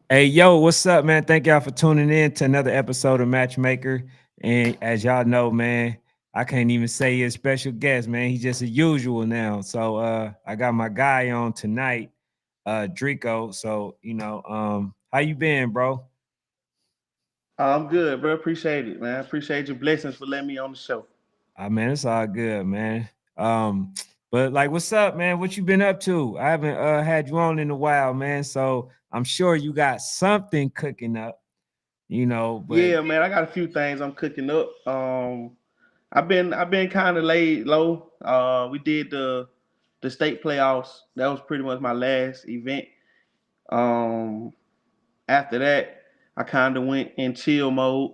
Hey, yo, what's up, man? Thank y'all for tuning in to another episode of Matchmaker. And as y'all know, man, I can't even say he's a special guest, man. He's just a usual now. So I got my guy on tonight, Drico. So, how you been, bro? I'm good, bro. Appreciate it, man. Appreciate your blessings for letting me on the show. Man, it's all good, man. Um, but like, what's up, man? What you been up to? I haven't had you on in a while, man. So I'm sure you got something cooking up, but Yeah, man. I got a few things I'm cooking up. I've been kind of laid low. We did the state playoffs. That was pretty much my last event. Um, After that, I kind of went in chill mode.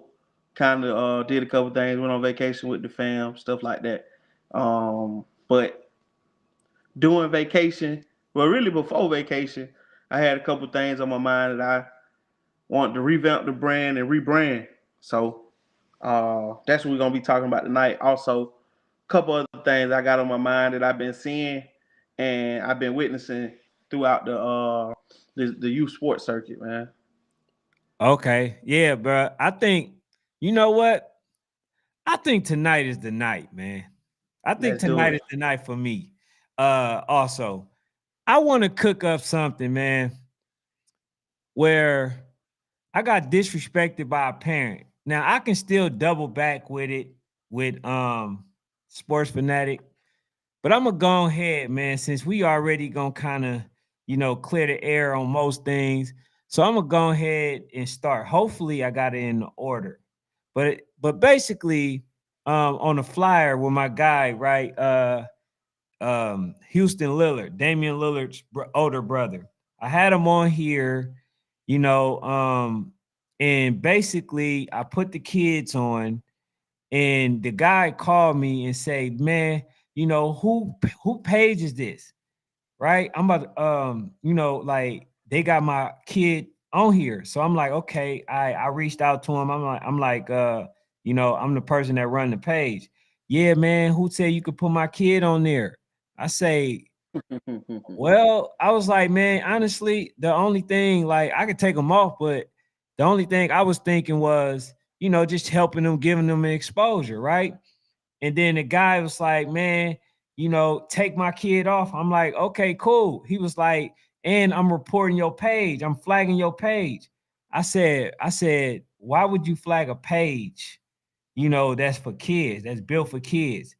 Kind of did a couple things. Went on vacation with the fam, stuff like that. But during vacation, well, really before vacation, I had a couple things on my mind that I want to revamp the brand and rebrand. So that's what we're gonna be talking about tonight. Also, a couple other things I got on my mind that I've been seeing and I've been witnessing throughout the youth sports circuit, man. okay, yeah, bro. I think you know what? I think tonight is the night, man. I think Let's do tonight it. is the night for me. Also, I want to cook up something, man, where I got disrespected by a parent. Now I can still double back with it with Sports Fanatic, but I'm gonna go ahead, man, since we already gonna kind of, clear the air on most things. So I'm gonna go ahead and start. Hopefully, I got it in the order. But basically, on the flyer with my guy, right? Houston Lillard, Damian Lillard's older brother. I had him on here, you know, um, and basically I put the kids on, and the guy called me and said, "Man, who page is this?" Right? I'm about to, like they got my kid on here, so I'm like, okay. I reached out to him. I'm the person that run the page. Yeah, man. Who said you could put my kid on there? I say, well, I was like, man, honestly, the only thing, like, I could take them off, but the only thing I was thinking was, just helping them, giving them an exposure, right? And then the guy was like, man, take my kid off. I'm like, okay, cool. He was like, and I'm reporting your page. I'm flagging your page. I said, why would you flag a page? That's for kids, that's built for kids.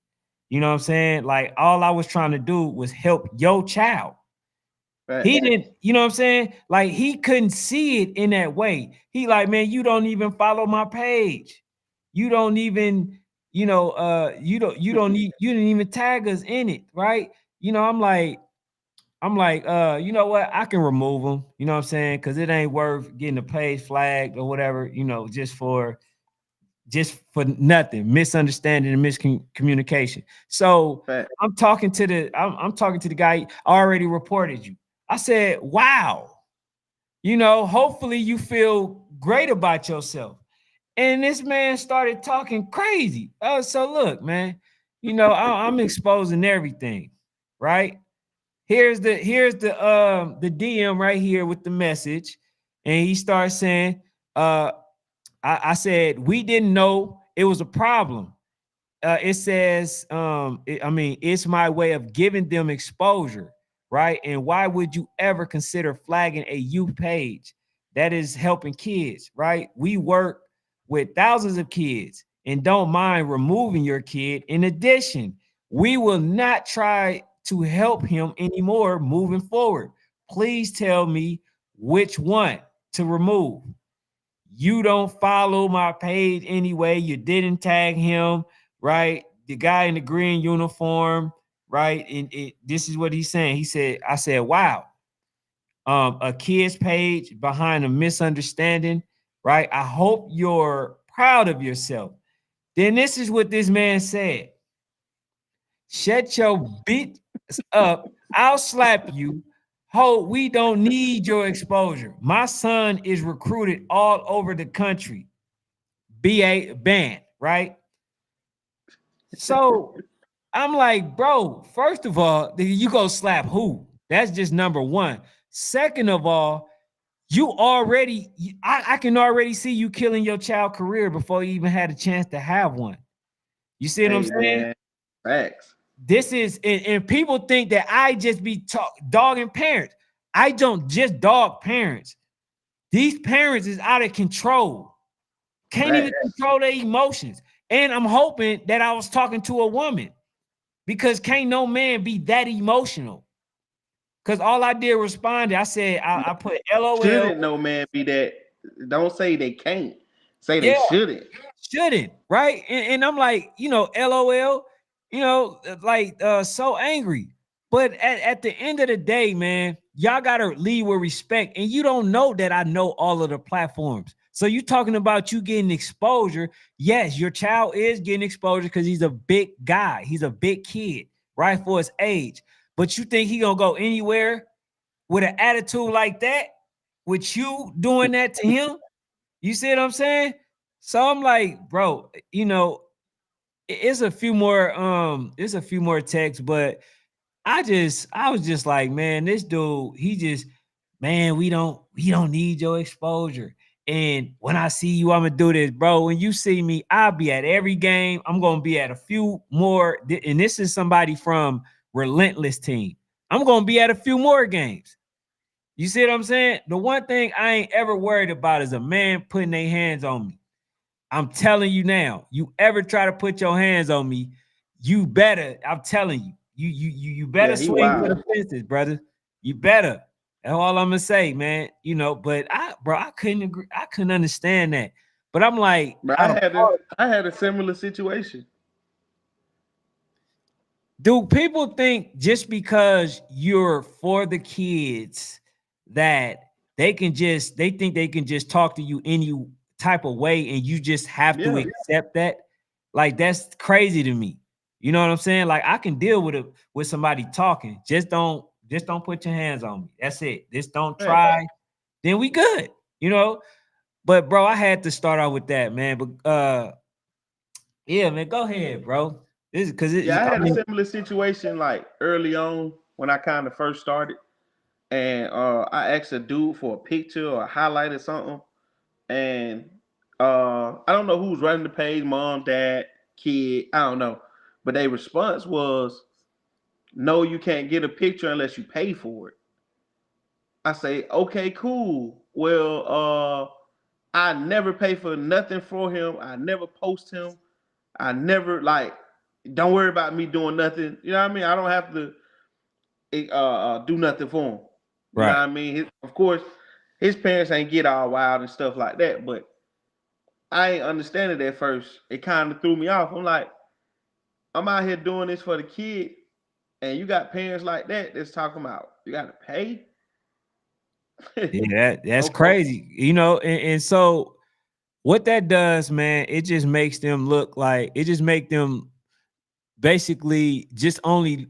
You know what I'm saying? Like, all I was trying to do was help your child. He Facts. didn't, you know what I'm saying? Like, he couldn't see it in that way. He like, man, you don't even follow my page. You don't even, you didn't even tag us in it, right? I'm like, you know what? I can remove them. You know what I'm saying? Because it ain't worth getting the page flagged or whatever. Just for nothing, misunderstanding and miscommunication. So Facts. I'm talking to the guy. I already reported you. I said, wow. Hopefully you feel great about yourself. And this man started talking crazy. So look, man, I'm exposing everything, right? Here's the DM right here with the message. And he starts saying, uh, I said, we didn't know it was a problem. It says, it's my way of giving them exposure, right? And why would you ever consider flagging a youth page that is helping kids, right? We work with thousands of kids and don't mind removing your kid. In addition, we will not try to help him anymore moving forward. Please tell me which one to remove. You don't follow my page anyway. You didn't tag him, right? The guy in the green uniform, right? And this is what he's saying. I said, wow, a kid's page behind a misunderstanding, right? I hope you're proud of yourself. Then this is what this man said. Shut your bitch up. I'll slap you. Ho, we don't need your exposure. My son is recruited all over the country. BA band, right? So I'm like, bro, first of all, you go slap who? That's just number one. Second of all, I can already see you killing your child career before you even had a chance to have one. You see what I'm Hey saying? man, facts. This is and people think that I just be dogging parents. I don't just dog parents. These parents is out of control. Can't even Facts. control their emotions. And I'm hoping that I was talking to a woman because can't no man be that emotional. Because all I did was respond. I said, I put LOL. Shouldn't no man be that? Don't say they can't. Say they Yeah, shouldn't. shouldn't, right? And I'm like, LOL, like so angry. But at the end of the day, man, y'all gotta lead with respect. And you don't know that I know all of the platforms. So you talking about you getting exposure. Yes, your child is getting exposure because he's a big guy, he's a big kid, right? For his age. But you think he gonna go anywhere with an attitude like that, with you doing that to him? You see what I'm saying? So I'm like, bro, it's a few more texts, but I was just like, man, this dude, man, we don't need your exposure. And when I see you, I'm gonna do this, bro. When you see me, I'll be at every game. I'm gonna be at a few more, and this is somebody from Relentless Team. I'm gonna be at a few more games. You see what I'm saying? The one thing I ain't ever worried about is a man putting their hands on me. I'm telling you now, you ever try to put your hands on me, you better, I'm telling you, you better Yeah, he swing for wild. the fences, brother. You better. That's all I'm gonna say, man. But I couldn't agree, I couldn't understand that. But I'm like, But out of all, I had a similar situation. do people think just because you're for the kids that they think they can just talk to you any type of way and you just have to Yeah, accept that? Like that's crazy to me. You know what I'm saying? Like I can deal with somebody talking. Just don't put your hands on me. That's it. Just don't facts. try. Then we good. You know? But bro, I had to start out with that, man. But yeah, man, go ahead, bro. This is because Yeah, I I had a mean, similar situation like early on when I kind of first started, and I asked a dude for a picture or a highlight or something, and I don't know who's running the page, mom, dad, kid, I don't know, but their response was, "No, you can't get a picture unless you pay for it." I say, "Okay, cool. Well, I never pay for nothing for him. I never post him. I never like. Don't worry about me doing nothing. You know what I mean? I don't have to do nothing for him. You know what right. I mean? Of course, his parents ain't get all wild and stuff like that, but I ain't understand it at first. It kind of threw me off. I'm like, I'm out here doing this for the kid, and you got parents like that that's talking about you got to pay. Yeah, that's Okay, crazy. And so what that does, man, it just makes them look like it just make them basically just only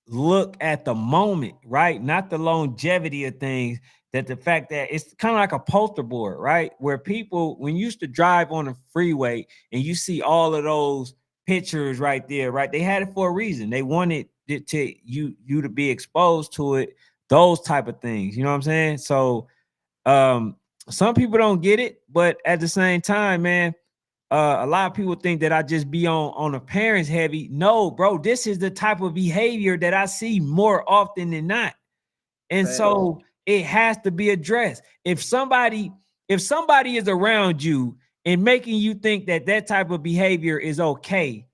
look at the moment, right? Not the longevity of things. That the fact that it's kind of like a poster board, right? Where people, when you used to drive on the freeway and you see all of those pictures right there, right? They had it for a reason. They wanted it to you to be exposed to it, those type of things. You know what I'm saying? So um, some people don't get it, but at the same time, man, a lot of people think that I just be on the parents heavy. No, bro, this is the type of behavior that I see more often than not. And facts. so it has to be addressed. If somebody is around you and making you think that that type of behavior is okay,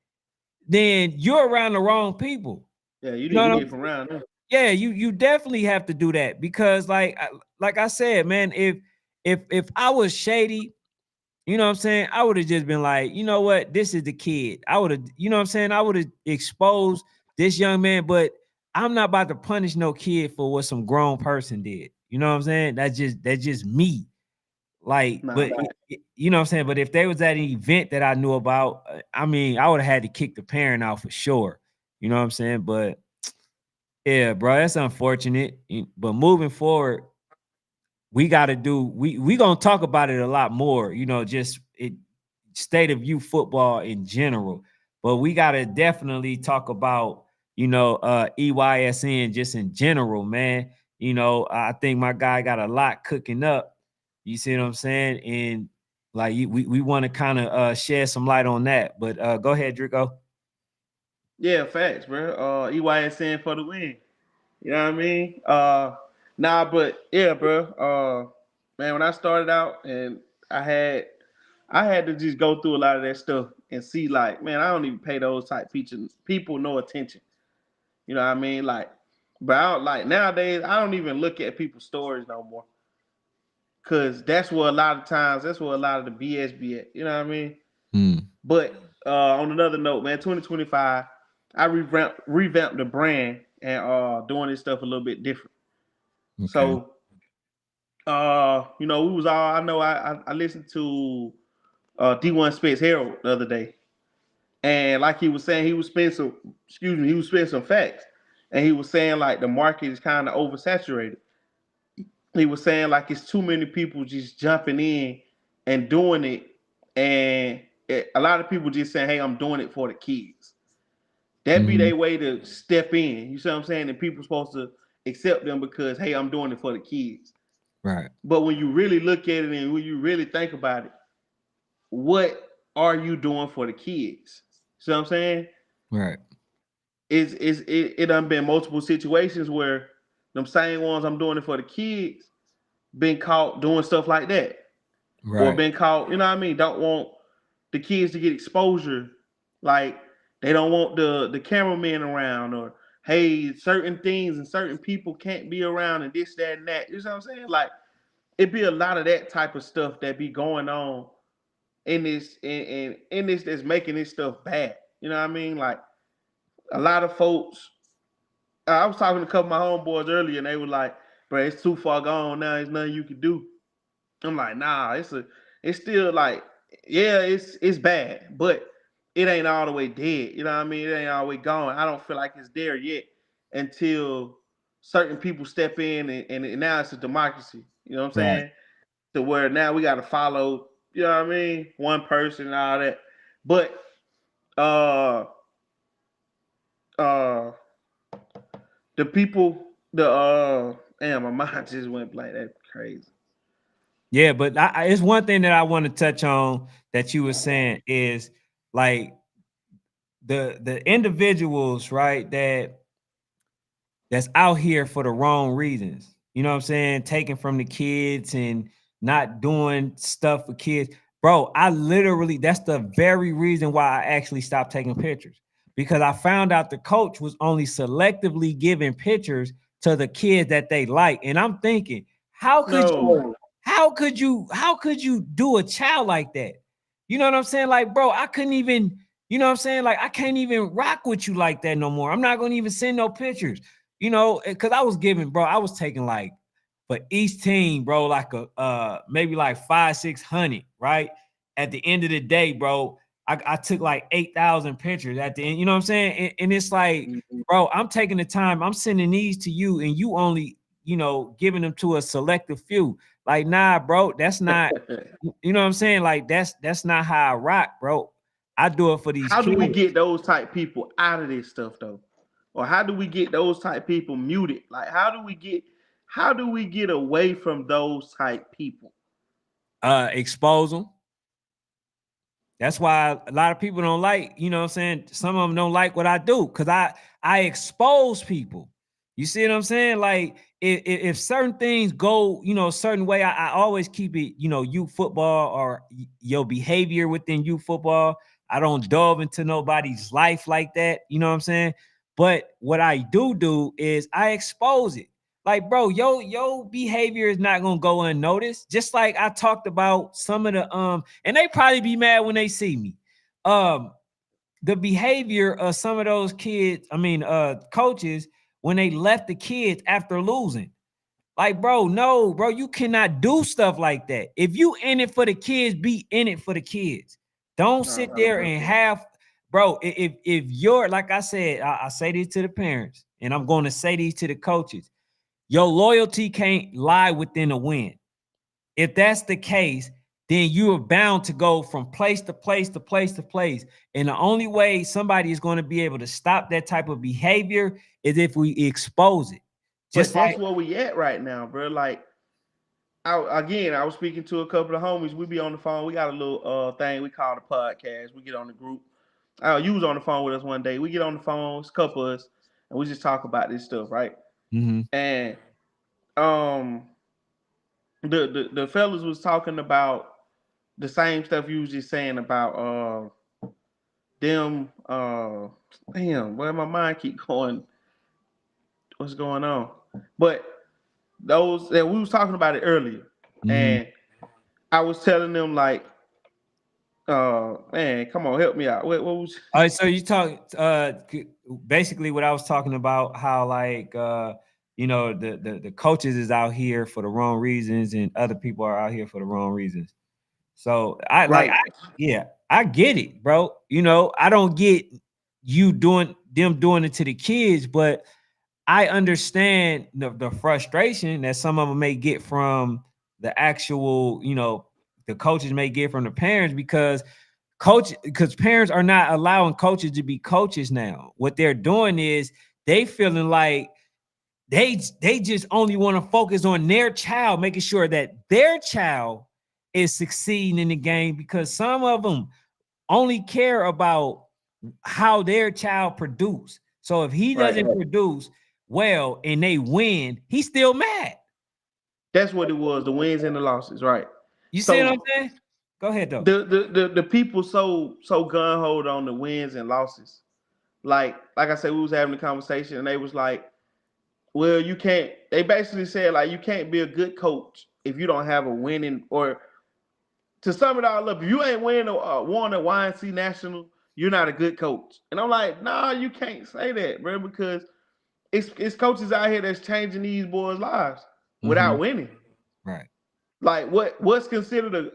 then you're around the wrong people. Yeah, you You know need to what get I'm from around them. Yeah, you definitely have to do that because like I said, man, if I was shady, you know what I'm saying, I would have just been like, you know what, this is the kid. I would have, you know what I'm saying, I would have exposed this young man, but I'm not about to punish no kid for what some grown person did. You know what I'm saying? That's just me. Like, Nah, but you know what I'm saying? But if there was at an event that I knew about, I mean, I would have had to kick the parent out for sure. You know what I'm saying? But yeah, bro, that's unfortunate. But moving forward, we got to do. We gonna talk about it a lot more. Just state of youth football in general. But we got to definitely talk about EYSN just in general, man. I think my guy got a lot cooking up. You see what I'm saying? And like we want to kind of shed some light on that. But go ahead, Drico. Yeah, facts, bro. EYSN for the win. You know what I mean? Nah, but yeah, bro. Man, when I started out and I had I had to just go through a lot of that stuff and see like, man, I don't even pay those type features people no attention. You know what I mean? Like, but I don't, like nowadays I don't even look at people's stories no more. Cause that's where a lot of times that's where a lot of the BS be at. You know what I mean? Mm, But on another note, man, 2025, I revamped the brand and doing this stuff a little bit different. okay. So we was all I know I listened to D1 Spence Harold the other day. And like he was saying, he was spending some facts. And he was saying like the market is kind of oversaturated. He was saying like it's too many people just jumping in and doing it. And a lot of people just saying, hey, I'm doing it for the kids. That be Mm-hmm. their way to step in. You see what I'm saying? And people supposed to accept them because, hey, I'm doing it for the kids. Right. But when you really look at it and when you really think about it, what are you doing for the kids? See what I'm saying? Right. It done been multiple situations where them same ones I'm doing it for the kids been caught doing stuff like that. Or Right. been caught, you know what I mean? Don't want the kids to get exposure. Like they don't want the cameraman around or hey, certain things and certain people can't be around and this, that, and that. You know what I'm saying? Like it be a lot of that type of stuff that be going on in this in this that's making this stuff bad. You know what I mean? Like a lot of folks. I was talking to a couple of my homeboys earlier, and they were like, "Bro, it's too far gone now. There's nothing you can do." I'm like, "Nah, it's still like, yeah, it's bad, but it ain't all the way dead. You know what I mean? It ain't all the way gone. I don't feel like it's there yet until certain people step in, and now it's a democracy. You know what I'm Right. saying? To where now we got to follow. You know what I mean? One person and all that. But uh uh the people damn, my mind just went blank. That's crazy. Yeah, but it's one thing that I want to touch on that you were saying is like the individuals, right, that's out here for the wrong reasons. You know what I'm saying? Taking from the kids and not doing stuff for kids. Bro, I literally, that's the very reason why I actually stopped taking pictures because I found out the coach was only selectively giving pictures to the kids that they like. And I'm thinking, how could No. you, how could you do a child like that? You know what I'm saying? Like, bro, I couldn't even, you know what I'm saying? Like, I can't even rock with you like that no more. I'm not gonna even send no pictures, because I was giving, bro, I was taking like for each team, bro, like a maybe like 500-600, right? At the end of the day, bro, I took like 8,000 pictures at the end, you know what I'm saying? And it's like, bro, I'm taking the time, I'm sending these to you, and you only, giving them to a selective few. Like, nah, bro, that's not, you know what I'm saying? Like, that's not how I rock, bro. I do it for these How do we kids. get those type people out of this stuff though? Or how do we get those type people muted? Like how do we get away from those type people? Expose them. That's why a lot of people don't like, you know what I'm saying? Some of them don't like what I do because I expose people. You see what I'm saying? Like if certain things go, a certain way, I always keep it, youth football or your behavior within youth football. I don't delve into nobody's life like that. You know what I'm saying? But what I do is I expose it. Like, bro, your behavior is not gonna go unnoticed. Just like I talked about some of the and they probably be mad when they see me. Um, the behavior of some of those kids, coaches, when they left the kids after losing. Like, bro, no, bro, you cannot do stuff like that. If you in it for the kids, be in it for the kids. Don't No, sit there and 100%. have, bro. If you're, like I said, I say this to the parents, and I'm going to say these to the coaches. Your loyalty can't lie within a win. If that's the case, then you are bound to go from place to place to place to place. And the only way somebody is going to be able to stop that type of behavior is if we expose it. But Just that's like, where we at right now, bro. Like, I was speaking to a couple of homies. We be on the phone. We got a little thing we call the podcast. We get on the group. You was on the phone with us one day. We get on the phone, it's a couple of us, and we just talk about this stuff, right? mm-hmm. And um, the fellas was talking about the same stuff you was just saying about them. Damn, where my mind keep going. What's going on? But those that we was talking about it earlier, Mm-hmm. and I was telling them like, man, come on, help me out. What was? All right, so you talk basically what I was talking about, how like you know, the coaches is out here for the wrong reasons and other people are out here for the wrong reasons. So Right. yeah, I get it, bro. You know, I don't get you doing doing it to the kids, but I understand the frustration that some of them may get from the actual, you know, the coaches may get from the parents, because parents are not allowing coaches to be coaches now. What they're doing is they feeling like they just only want to focus on their child, making sure that their child is succeeding in the game, because some of them only care about how their child produce. So if he Right. doesn't produce well and they win, he's still mad. That's what it was. The wins and the losses. Right. You see what I'm So saying? Go ahead though. the people so gun hold on the wins and losses. Like I said, we was having a conversation and they was like, well, you can't. They basically said like you can't be a good coach if you don't have a winning, or to sum it all up, if you ain't winning won a YNC national, you're not a good coach. And I'm like, nah, you can't say that, bro, because it's coaches out here that's changing these boys' lives Mm-hmm. without winning. Right. Like what's considered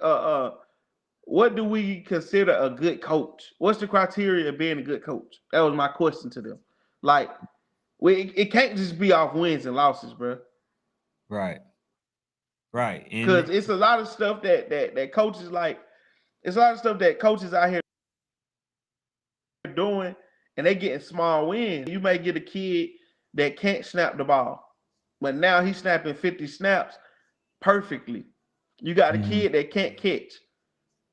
what do we consider a good coach? What's the criteria of being a good coach? That was my question to them. Like, it can't just be off wins and losses, bro. Right. Right. And Because it's a lot of stuff that coaches like. It's a lot of stuff that coaches out here doing, and they getting small wins. You may get a kid that can't snap the ball, but now he's snapping 50 snaps perfectly. You got a mhm. kid that can't catch.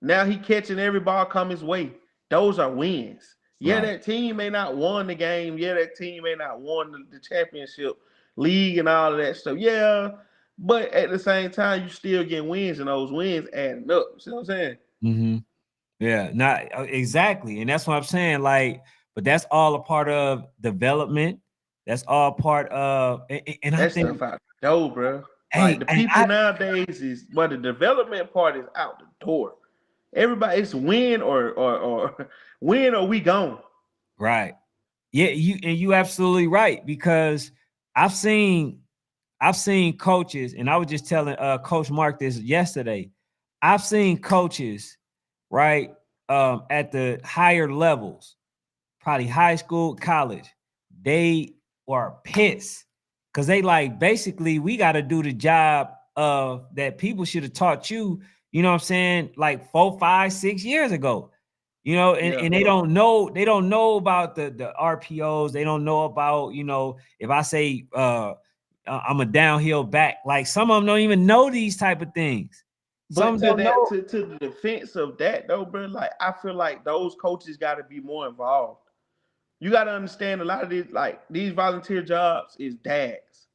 Now he catching every ball come his way. Those are wins. Yeah, Right. that team may not won the game. Yeah, that team may not won the championship league and all of that stuff. Yeah, but at the same time, you still get wins, and those wins adding up. You see what I'm saying? Mm-hmm. Yeah, not exactly. And that's what I'm saying. Like, but that's all a part of development. That's all part of, and I That think, stuff out the door, bro. Like hey, the people nowadays is, but the development part is out the door. Everybody, it's win or win or we gone. right. Yeah, you absolutely right, because I've seen I've seen coaches, and I was just telling Coach Mark this yesterday. I've seen coaches, right, at the higher levels, probably high school, college, they are pissed because they like, basically we got to do the job of that people should have taught you, you know what I'm saying, like 4, 5, 6 years ago. You know, Yeah. and they don't know about the RPOs. They don't know about, you know, if I say I'm a downhill back, like some of them don't even know these type of things. But Some don't know. to the defense of that though, bro, like I feel like those coaches got to be more involved. You got to understand a lot of these, like these volunteer jobs is dads.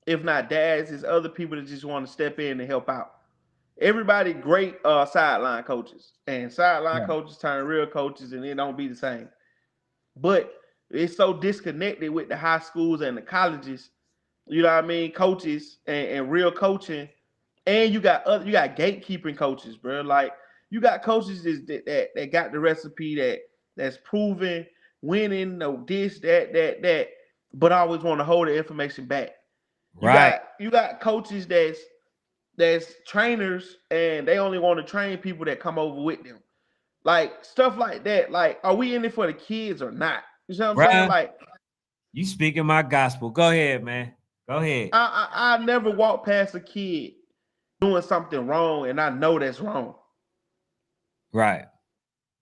If not dads, it's other people that just want to step in and help out. Everybody great sideline coaches, and sideline Right. coaches turn real coaches, and it don't be the same. But it's so disconnected with the high schools and the colleges. You know what I mean? Coaches and real coaching, and you got gatekeeping coaches, bro. Like you got coaches that got the recipe that's proven, winning, no this, that, but always want to hold the information back. Right. You got coaches that's trainers and they only want to train people that come over with them. Like stuff like that. Like, are we in it for the kids or not? You see what I'm saying? Bruh, Like, you speaking my gospel. Go ahead, man. Go ahead. I never walk past a kid doing something wrong and I know that's wrong. Right.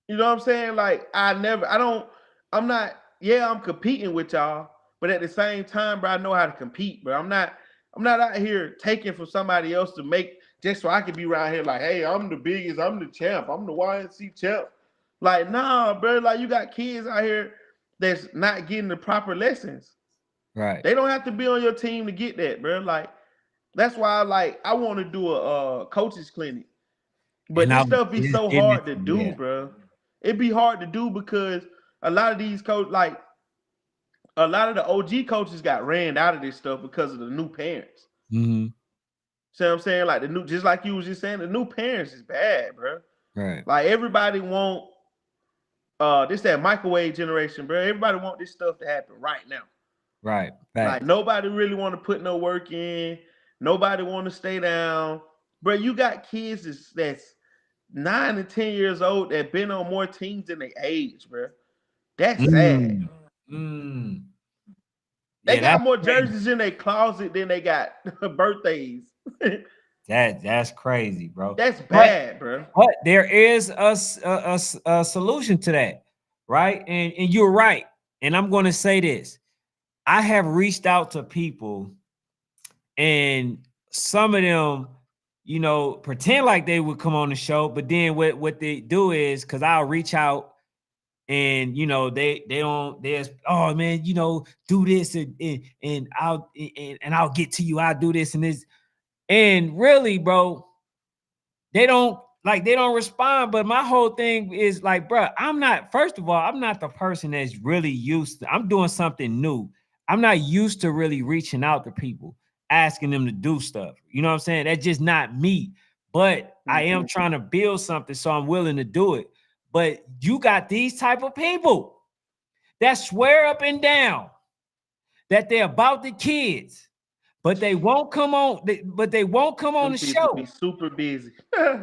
You know what I'm saying? Like, I don't, I'm not, yeah, I'm competing with y'all, but at the same time, bro, I know how to compete, bro. I'm not out here taking from somebody else to make just so I can be around here like, hey, I'm the biggest, I'm the champ, I'm the YNC champ. Like, nah, bro. Like, you got kids out here that's not getting the proper lessons. Right. They don't have to be on your team to get that, bro. Like, that's why I want to do a coaches clinic. But And this I was stuff be just so getting hard it. to do, Yeah. bro. It be hard to do because a lot of these like a lot of the OG coaches got ran out of this stuff because of the new parents. Mm-hmm. See what I'm saying? Like the new, just like you was just saying, the new parents is bad, bro. Right. Like everybody want this that microwave generation, bro. Everybody want this stuff to happen right now. Right. Like Facts. nobody really want to put no work in. Nobody want to stay down, bro. You got kids that's 9 and 10 years old that been on more teams than they age, bro. That's sad. Mm. Mm. They Yeah, got that's more crazy. jerseys in their closet than they got birthdays. That's crazy, bro. That's But bad, bro. but there is a solution to that, right? And you're right. And I'm going to say this: I have reached out to people, and some of them, pretend like they would come on the show, but then what they do is because I'll reach out and they don't there's oh man do this and I'll get to you, I'll do this and this, and really bro they don't respond. But my whole thing is like, bro, first of all, I'm not the person that's really used to, I'm doing something new. I'm not used to really reaching out to people, asking them to do stuff. You know what I'm saying? That's just not me. But I am Mm-hmm. trying to build something, so I'm willing to do it. But you got these type of people that swear up and down that they're about the kids, but they won't come on, but they won't come on Them the people be show super busy.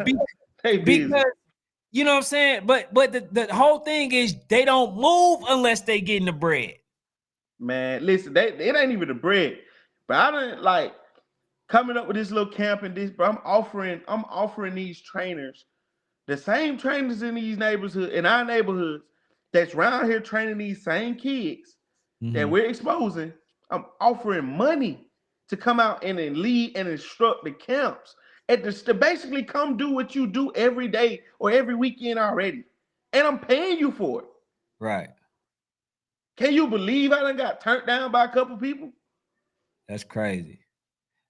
be- They busy. because you know what I'm saying? But the whole thing is they don't move unless they getting the bread. Man, listen, it ain't even the bread. But I don't like coming up with this little camp and this, bro. I'm offering these trainers, the same trainers in our neighborhoods that's around here training these same kids that Mm-hmm. we're exposing. I'm offering money to come out and then lead and instruct the camps. To basically come do what you do every day or every weekend already. And I'm paying you for it. Right. Can you believe I done got turned down by a couple people? That's crazy.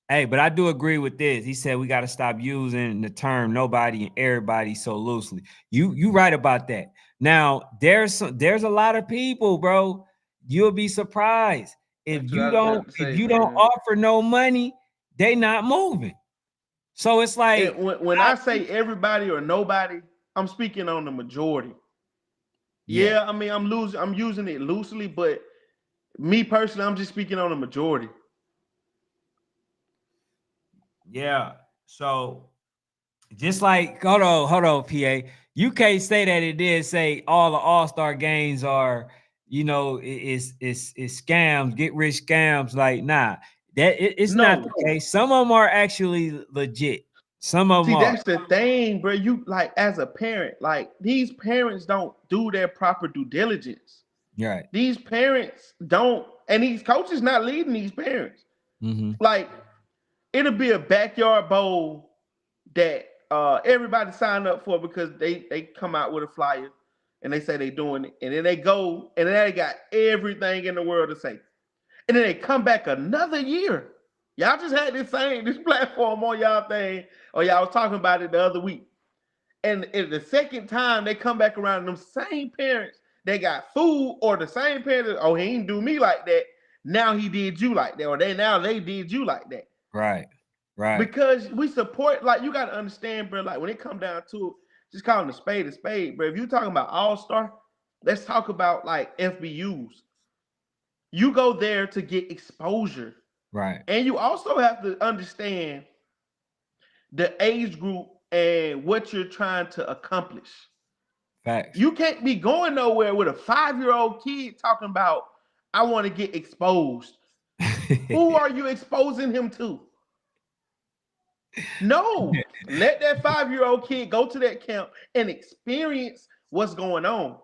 Hey, but I do agree with this. He said we got to stop using the term nobody and everybody so loosely. You right about that. Now, there's a lot of people, bro. You'll be surprised. If That's what I you was don't about to if say, you don't man. offer no money, they not moving. So it's And like when I say everybody or nobody, I'm speaking on the majority. yeah. Yeah, I mean I'm using it loosely, but me personally, I'm just speaking on the majority. Yeah. So just like hold on, PA. You can't say that it did say all the all-star games are, it's scams, get rich scams. Like, nah, it's not No. the case. Some of them are actually legit. Some of them See, are. that's the thing, bro. You like as a parent, like these parents don't do their proper due diligence. Right. These parents don't, and these coaches not leading these parents. Mm-hmm. Like it'll be a backyard bowl that everybody signed up for because they come out with a flyer and they say they doing it, and then they go and then they got everything in the world to say, and then they come back another year. Y'all just had this platform on y'all thing, or y'all was talking about it the other week, and the second time they come back around, them same parents they got food, or the same parents, oh, he didn't do me like that. Now he did you like that, or they did you like that. Right. Right. Because we support, like you gotta understand, bro. Like when it come down to it, just calling a spade, bro. If you talking about all-star, let's talk about like FBUs. You go there to get exposure. Right. And you also have to understand the age group and what you're trying to accomplish. Facts. You can't be going nowhere with a 5-year-old kid talking about, I want to get exposed. Who are you exposing him to? No, let that 5-year-old kid go to that camp and experience what's going on.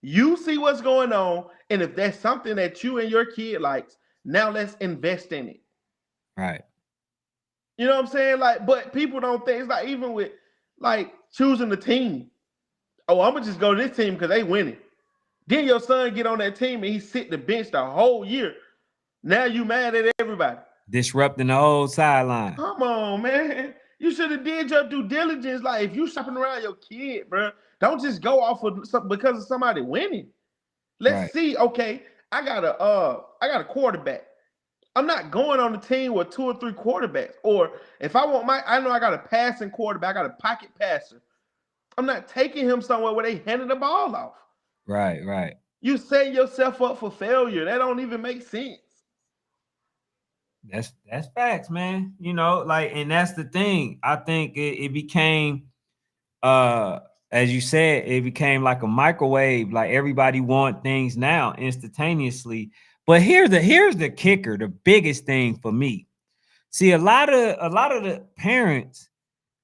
You see what's going on, and if that's something that you and your kid likes, now let's invest in it. Right. You know what I'm saying? Like, but people don't think it's like even with like choosing the team. Oh, I'm gonna just go to this team because they winning. Then your son get on that team and he sit the bench the whole year. Now you mad at everybody. Disrupting the whole sideline. Come on, man. You should have did your due diligence. Like if you shopping around your kid, bro, don't just go off of some, because of somebody winning. Let's Right. see. Okay, I got a quarterback. I'm not going on the team with two or three quarterbacks. Or if I want I know I got a passing quarterback, I got a pocket passer. I'm not taking him somewhere where they handing the ball off. Right. Right. You setting yourself up for failure. That don't even make sense. That's facts, man. You know, like, and that's the thing. I think it became as you said, it became like a microwave. Like everybody want things now instantaneously. But here's the kicker, the biggest thing for me. See, a lot of the parents,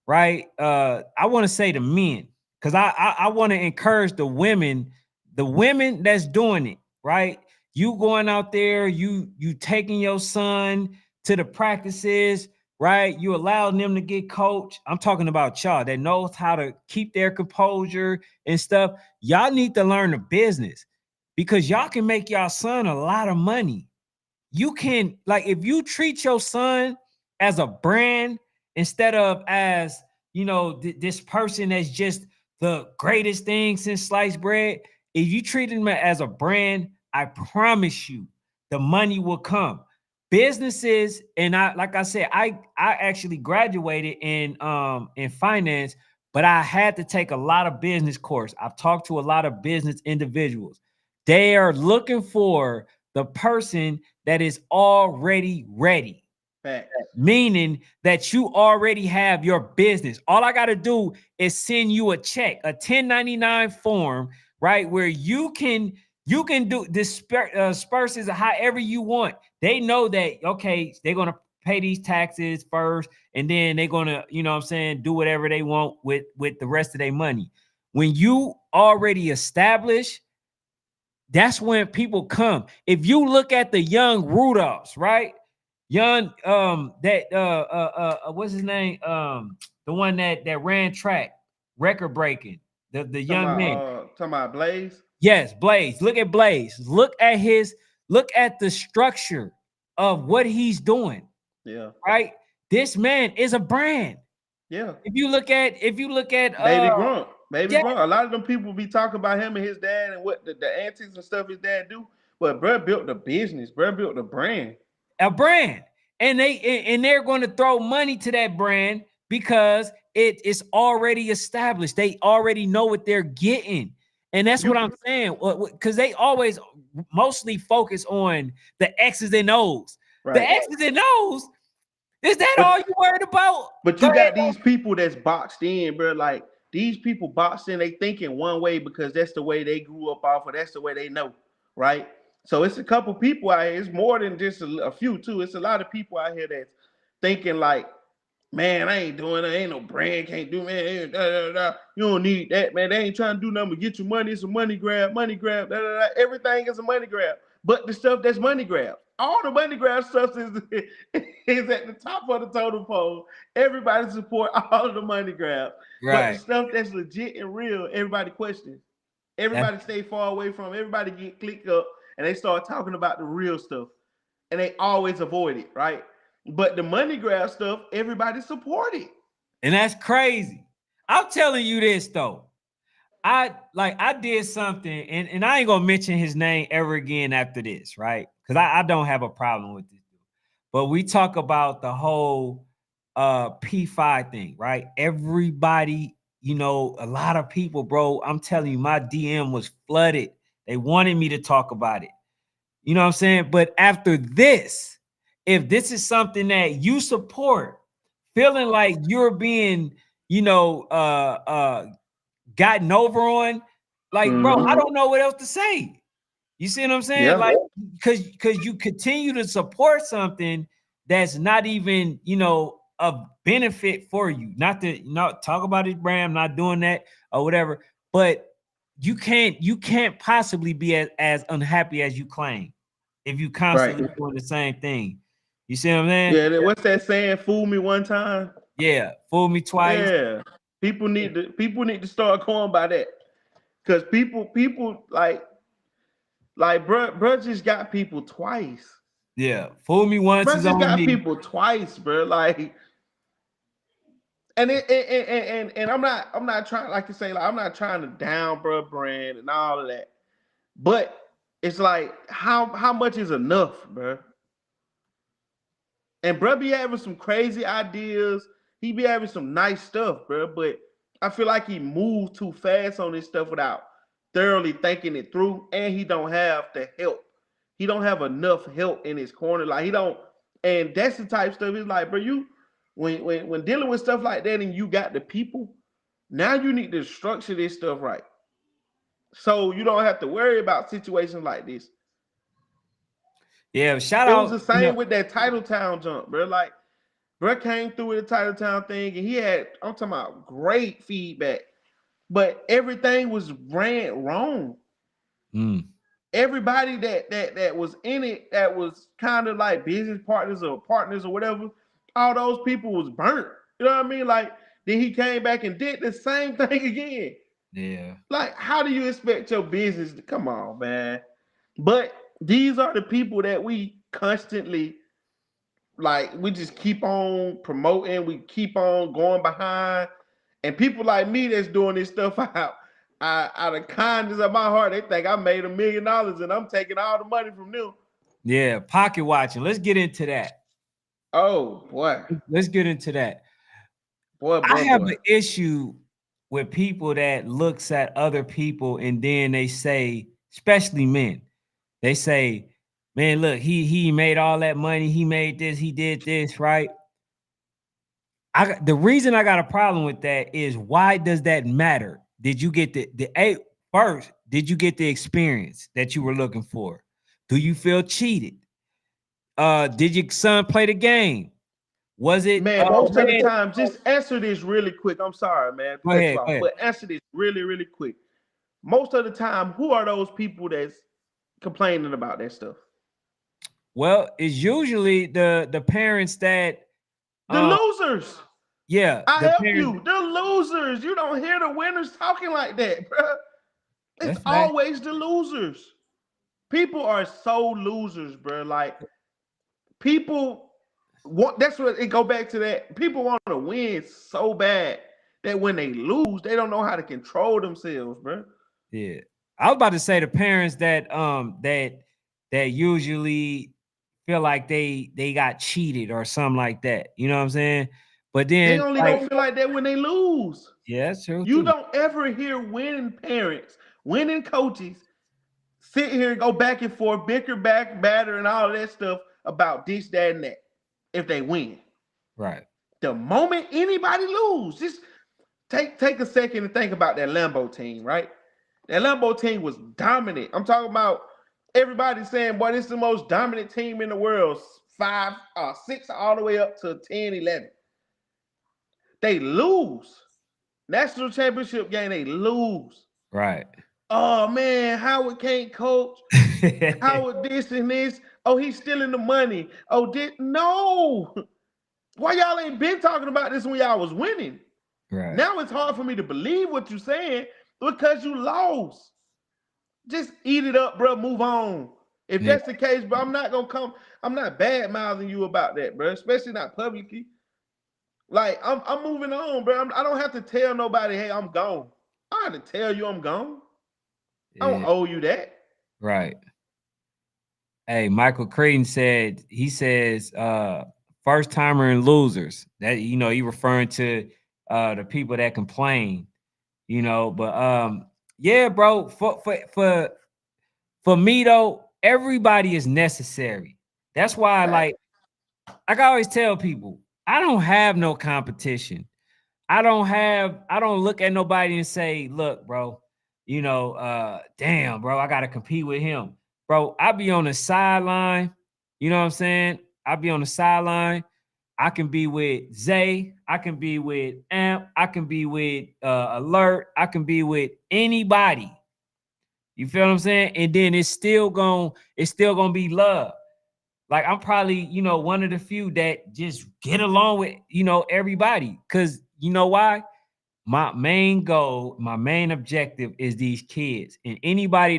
right? I want to say the men, because I want to encourage the women that's doing it, right? You going out there, you taking your son to the practices, right? You allowing them to get coached. I'm talking about y'all that knows how to keep their composure and stuff. Y'all need to learn the business because y'all can make y'all son a lot of money. You can, like, if you treat your son as a brand instead of as, this person that's just the greatest thing since sliced bread. If you treat him as a brand, I promise you the money will come. Businesses, and I, like I said, I actually graduated in finance, but I had to take a lot of business course. I've talked to a lot of business individuals. They are looking for the person that is already ready, Facts. meaning that you already have your business. All I got to do is send you a check, a 1099 form, right? Where you can do disperses however you want. They know that, okay, they're going to pay these taxes first, and then they're going to, what I'm saying, do whatever they want with the rest of their money. When you already established, that's when people come. If you look at the young Rudolphs, right? Young, that what's his name? The one that ran track, record breaking, the young man. Talking about Blaze. Yes, Blaze. Look at Blaze. Look at the structure of what he's doing, Yeah. right? This man is a brand. Yeah. If you look at Baby Grunt. Baby yeah, Grunt. A lot of them people be talking about him and his dad and what the antics and stuff his dad do. But bro built the business. Bro built the brand. a brand, and they're going to throw money to that brand because it is already established. They already know what they're getting, and that's what You I'm saying. Because they always mostly focus on the X's and O's. The right. X's and O's. Is that But all you worried about? But Go you ahead. got these people that's boxed in, bro. Like these people boxed in, they thinking one way because that's the way they grew up off, or that's the way they know, right? So it's a couple people out here. It's more than just a few too. It's a lot of people out here that's thinking like, man, I ain't doing it. Ain't no brand, can't do man. Da, da, da. You don't need that, man. They ain't trying to do nothing but get your money. It's a money grab, money grab. Da, da, da. Everything is a money grab. But the stuff that's money grab, all the money grab stuff is at the top of the totem pole. Everybody support all of the money grab. But the Right. stuff that's legit and real, everybody questions. That's Everybody stay far away from. Everybody get clicked up, and they start talking about the real stuff, and they always avoid it, right? But the money grab stuff, everybody support it. and that's crazy. I'm telling you this though. I did something, and I ain't gonna mention his name ever again after this, right? Because I don't have a problem with this dude. But we talk about the whole P5 thing, right? Everybody, a lot of people, bro. I'm telling you, my DM was flooded. They wanted me to talk about it. You know what I'm saying? But after this, if this is something that you support, feeling like you're being, you know, uh uh gotten over on, like, bro, I Mm-hmm. don't know what else to say. You see what I'm saying? Yeah. Like, because you continue to support something that's not even, a benefit for you. Not to not talk about his brand, I'm not doing that or whatever. But you can't possibly be as unhappy as you claim if you Right. constantly doing the same thing. You see what I'm saying? Yeah. What's that saying? Fool me one time. Yeah, fool me twice. Yeah. People need to start going by that. Cause people like bruh just got people twice. Yeah, fool me once Bruh is just on got me. people twice, bro. Like, and I'm not trying like to say like I'm not trying to down bruh brand and all of that. But it's like how much is enough, bro? And bro be having some crazy ideas. He be having some nice stuff, bro. But I feel like he moved too fast on this stuff without thoroughly thinking it through. And he don't have the help. He don't have enough help in his corner. Like he don't. And that's the type of stuff. It's like, bro, you when dealing with stuff like that, and you got the people. Now you need to structure this stuff right, so you don't have to worry about situations like this. Yeah, shout It was out. the same with that Title Town jump, bro. Like bro came through with the Title Town thing, and he had I'm talking about great feedback, but everything was ran wrong. Mm, Everybody that was in it, that was kind of like business partners or whatever, all those people was burnt. You know what I mean? Like then he came back and did the same thing again. yeah. Like how do you expect your business to come on, man? But these are the people that we constantly like we just keep on promoting, we keep on going behind, and people like me that's doing this stuff out of kindness of my heart, they think I made $1 million and I'm taking all the money from them. Yeah, pocket watching. Let's get into that. Oh boy, Let's get into that. boy, I boy, have boy. an issue with people that looks at other people and then they say, especially men, they say, "Man, look, he made all that money. He made this. He did this, right?" The reason I got a problem with that is why does that matter? Did you get first? Did you get the experience that you were looking for? Do you feel cheated? Did your son play the game? Was it Man, most of the red? time, just answer this really quick. I'm sorry, man, to Go cut ahead, you go off, ahead. but answer this really, really quick. Most of the time, who are those people that's complaining about that stuff? Well, it's usually the parents that The um losers. yeah, I the help parents you. The losers. You don't hear the winners talking like that, bro. It's that's fact. always the losers. People are so losers, bro. Like people want. That's what it go back to that. People want to win so bad that when they lose, they don't know how to control themselves, bro. Yeah. I was about to say the parents that usually feel like they got cheated or something like that. You know what I'm saying? But They then only like don't feel like that when they lose. yeah, that's true You too. don't ever hear winning parents, winning coaches sit here and go back and forth, bicker, back, batter, and all of that stuff about this, that, and that. If they win, Right. the moment anybody lose, just take a second and think about that Lambo team, right? That Lambo team was dominant. I'm talking about everybody saying, boy, this is the most dominant team in the world. Five, six, all the way up to 10, 11. They lose. National championship game, they lose. Right. Oh man, Howard can't coach. Howard this and this. Oh, he's stealing the money. Oh, no. Why y'all ain't been talking about this when y'all was winning? Right. Now it's hard for me to believe what you're saying because you lost. Just eat it up, bro. Move on. If Yeah. that's the case, bro, I'm not gonna come. I'm not bad mouthing you about that, bro. Especially not publicly. Like I'm moving on, bro. I don't have to tell nobody, hey, I'm gone. I have to tell you I'm gone. I don't Yeah. owe you that. Right. Hey, Michael Creighton he says first timer and losers. That he referring to the people that complain, but yeah, bro, for me though, everybody is necessary. That's why I always tell people, I don't have no competition. I don't look at nobody and say, look, bro, damn, bro, I gotta compete with him. Bro, I be on the sideline, you know what I'm saying? I be on the sideline. I can be with Zay, I can be with Amp, I can be with Alert, I can be with anybody. You feel what I'm saying? And then it's still gonna be love. Like I'm probably, one of the few that just get along with, everybody. Cause you know why? My main goal, my main objective is these kids. And anybody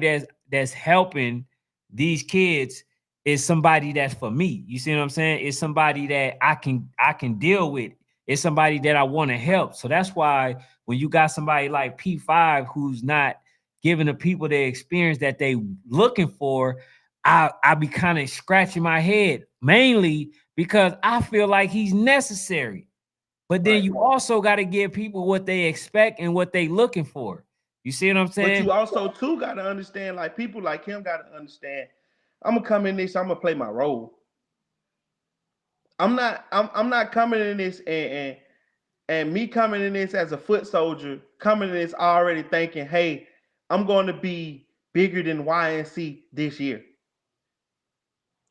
that's helping these kids is somebody that's for me. You see what I'm saying? It's somebody that I can deal with. It's somebody that I want to help. So that's why when you got somebody like P5 who's not giving the people the experience that they looking for, I be kind of scratching my head, mainly because I feel like he's necessary. But then Right. you also got to give people what they expect and what they looking for. You see what I'm But saying? you also too gotta understand, like people like him gotta understand. I'm gonna come in this. I'm gonna play my role. I'm not coming in this and me coming in this as a foot soldier, coming in this already thinking, hey, I'm going to be bigger than YNC this year.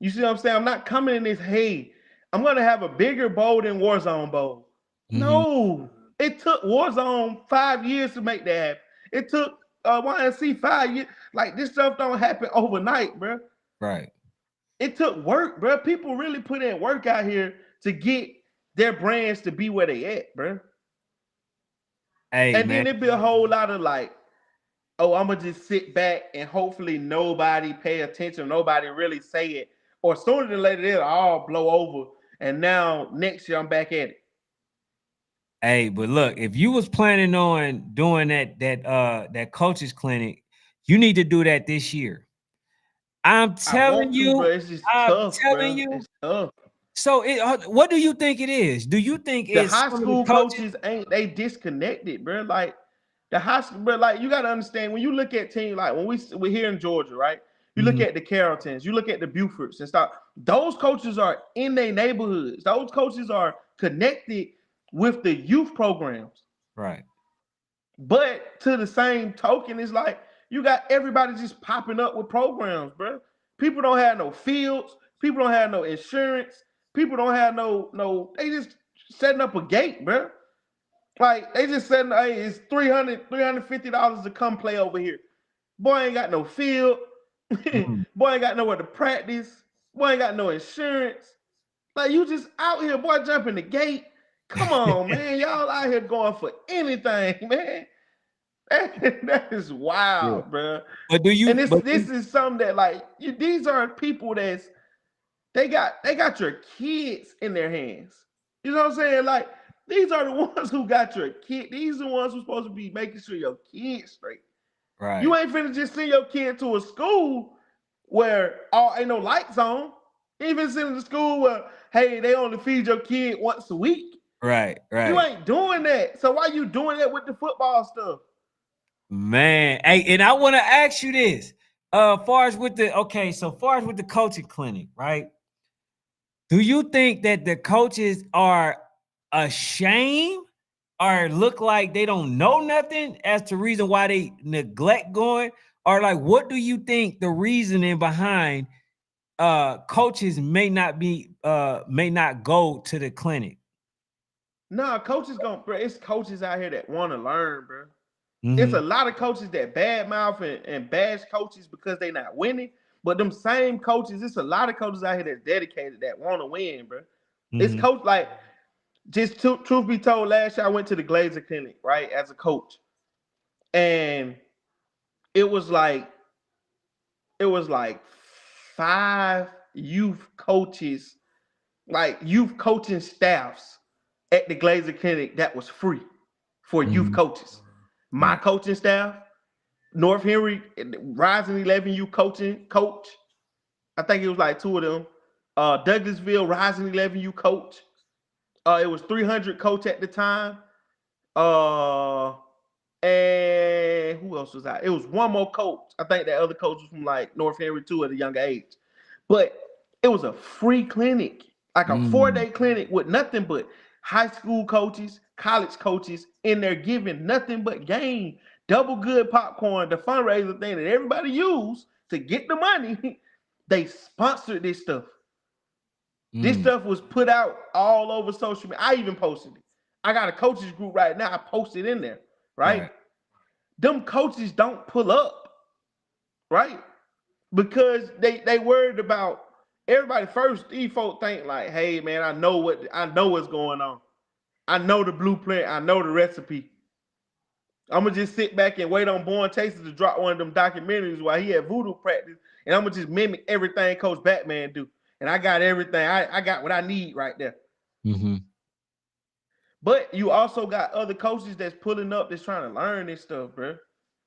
You see what I'm saying? I'm not coming in this, hey, I'm going to have a bigger bowl than Warzone Bowl. Mm-hmm. No, it took Warzone 5 years to make that happen. It took YNC 5 years. Like this stuff don't happen overnight, bro. Right. It took work, bro. People really put in work out here to get their brands to be where they at, bro. Hey, And man. then it'd be a whole lot of like, oh, I'm gonna just sit back and hopefully nobody pay attention, nobody really say it, or sooner than later it'll all blow over. And now next year I'm back at it. Hey, but look, if you was planning on doing that coaches clinic, you need to do that this year. I'm I telling want to, bro. you, It's just I'm tough, telling bro. you. It's tough. So what do you think it is? Do you think The it's high some of the school coaches? coaches ain't they disconnected, bro? Like the high school, bro. Like you gotta understand when you look at teams like when we're here in Georgia, right? You look Mhm. at the Carrolltons, you look at the Bufords and stuff. Those coaches are in their neighborhoods. Those coaches are connected with the youth programs. Right. But to the same token, it's like you got everybody just popping up with programs, bro. People don't have no fields. People don't have no insurance. People don't have no. They just setting up a gate, bro. Like they just said, hey, it's $350 to come play over here. Boy ain't got no field. Mhm. Boy ain't got nowhere to practice. Boy ain't got no insurance. Like you just out here, boy, jumping the gate. Come on, man. Y'all out here going for anything, man. That is Yeah. wild, bro. But do And you? this But this is something that like these are people that's they got your kids in their hands. You know what I'm saying? Like these are the ones who got your kid. These are the ones who's supposed to be making sure your kids straight. You right. ain't finna just send your kid to a school where all ain't no lights on. You ain't finna send them to school where hey they only feed your kid once a week. Right. You Right. ain't doing that. So why you doing that with the football stuff? Man, hey, and I want to ask you this. Far as with the okay, so far as with the coaching clinic, right? Do you think that the coaches are ashamed or look like they don't know nothing as to reason why they neglect going? Or like what do you think the reasoning behind coaches may not go to the clinic? Nah, coaches gonna, bro. It's coaches out here that want to learn, bro. It's a Mm-hmm. lot of coaches that bad mouth and bash coaches because they not winning. But them same coaches, it's a lot of coaches out here that's dedicated that want to win, bro. It's Mm-hmm. coach like just truth be told. Last year I went to the Glazer Clinic, right, as a coach, and it was like it was like five youth coaches, like youth coaching staffs at the Glazer Clinic that was free for youth Mm-hmm. coaches. My Right. coaching staff, North Henry, Rising 11U coaching coach. I think it was like two of them. Douglasville Rising 11U coach. It was 300 coach at the time. Uh, and who else was out? It was one more coach. I think that other coach was from like North Henry too at a younger age. But it was a free clinic, like a Mm. 4-day clinic with nothing but high school coaches, college coaches in there giving nothing but game, double good popcorn, the fundraiser thing that everybody used to get the money. They sponsored this stuff. This Mm. stuff was put out all over social media. I even posted it. I got a coaches group right now. I posted in there, right? Right. Them coaches don't pull up. right? Because they worried about everybody first. These folk think like, hey man, I know what's going on. I know the blueprint. I know the recipe. I'm gonna just sit back and wait on Born Tasters to drop one of them documentaries while he at voodoo practice, and I'm gonna just mimic everything Coach Batman do. And I got everything. I got what I need right there. Mm-hmm. But you also got other coaches that's pulling up that's trying to learn this stuff, bro.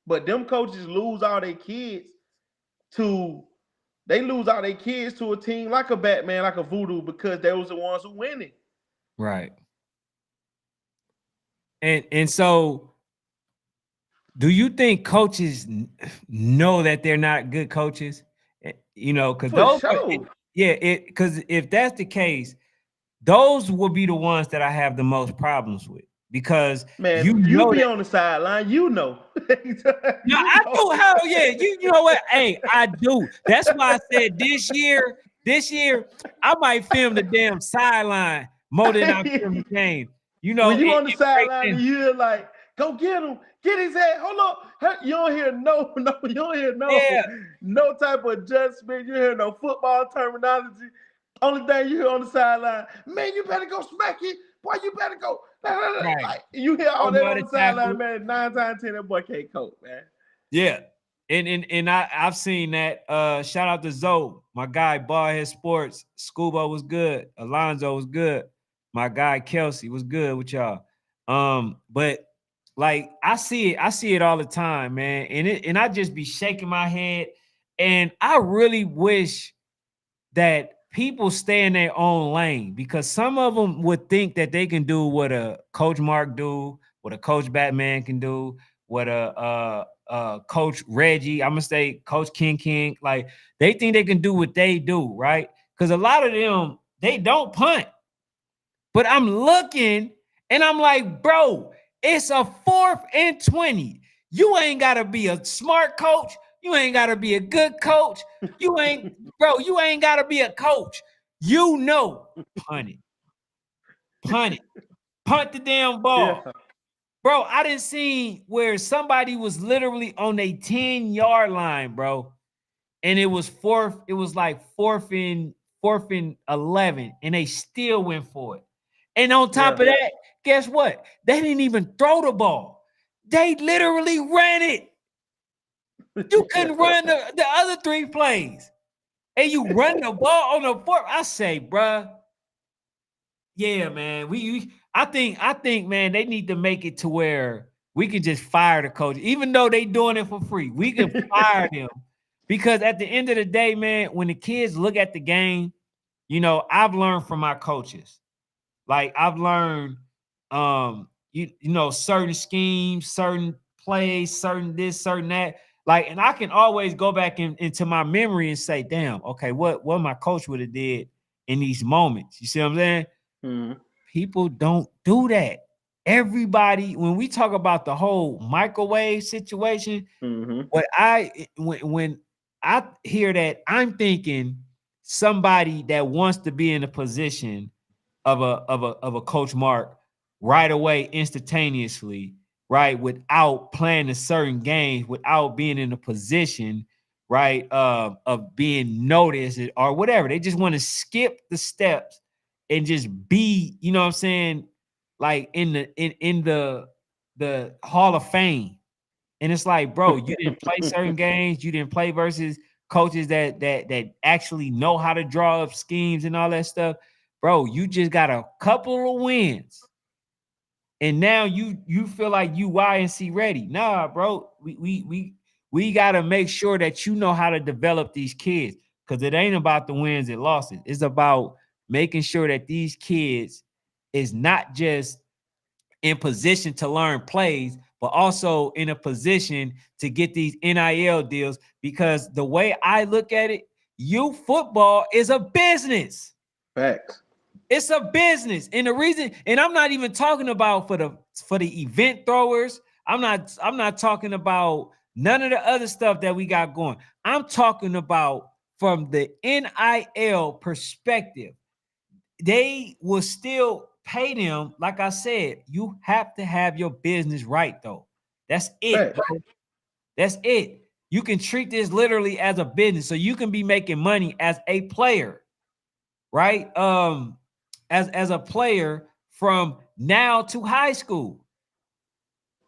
But them coaches lose all their kids to a team like a Batman, like a Voodoo, because they was the ones who winning. Right. And so do you think coaches know that they're not good coaches? You know, because For those are, sure. yeah, because if that's the case, those will be the ones that I have the most problems with because you Man, you know be that. on the sideline, you know. No, you I know. do. Hell yeah. You know what? Hey, I do. That's why I said this year, I might film the damn sideline more than I film the game. You When know, you on the it breaks sideline and down. you hear like, go get him, get his head. Hold up. You don't hear you don't hear Yeah, no type of adjustment. You hear no football terminology. Only thing you hear on the sideline, man, you better go smack it. Boy, you better go. right. Like you hear all Oh, that no, on the the sideline, tackle. man. 9 times 10, that boy can't cope, man. Yeah. And I've seen that. Shout out to Zoe, my guy, Ballhead Sports. Scuba was good. Alonzo was good. My guy Kelsey was good with y'all. But like I see it all the time, man. And I just be shaking my head. And I really wish that people stay in their own lane because some of them would think that they can do what a Coach Mark do, what a Coach Batman can do, what a Coach Reggie, I'm gonna say Coach King, like they think they can do what they do, right? Because a lot of them they don't punt, but I'm looking and I'm like, bro, it's a 4th and 20. You ain't gotta be a smart coach. You ain't gotta be a good coach. You ain't gotta be a coach. You know, punt it, punt it, punt the damn ball. Yeah, Bro, I didn't see where somebody was literally on a 10-yard line, bro. And it was like fourth and 11, and they still went for it. And on top yeah, of that, guess what? They didn't even throw the ball. They literally ran it. You couldn't run the other 3 plays. And you run the ball on the fourth. I say, bruh, yeah, man. I think, man, they need to make it to where we can just fire the coach, even though they doing it for free. We can fire them because at the end of the day, man, when the kids look at the game, you know, I've learned from my coaches. Like I've learned, you know, certain schemes, certain plays, certain this, certain that. Like, and I can always go back into my memory and say, damn, okay, what my coach would have did in these moments. You see what I'm saying? mm-hmm. People don't do that. Everybody, when we talk about the whole microwave situation, Mm-hmm. when I hear that, I'm thinking somebody that wants to be in a position of a Coach Mark right away, instantaneously, right, without playing a certain game, without being in a position, right, of being noticed or whatever. They just want to skip the steps and just be, you know what I'm saying, like in the Hall of Fame. And it's like, bro, you didn't play certain games, you didn't play versus coaches that actually know how to draw up schemes and all that stuff. Bro, you just got a couple of wins. And now you feel like you YNC ready. Nah, bro. We gotta make sure that you know how to develop these kids because it ain't about the wins and losses. It's about making sure that these kids is not just in position to learn plays, but also in a position to get these NIL deals. Because the way I look at it, youth football is a business. Facts. It's a business. And the reason, and I'm not even talking about for the event throwers. I'm not talking about none of the other stuff that we got going. I'm talking about from the NIL perspective. They will still pay them. Like I said, you have to have your business right, though. That's it, Facts. bro. That's it. You can treat this literally as a business. So you can be making money as a player, right? As a player from now to high school.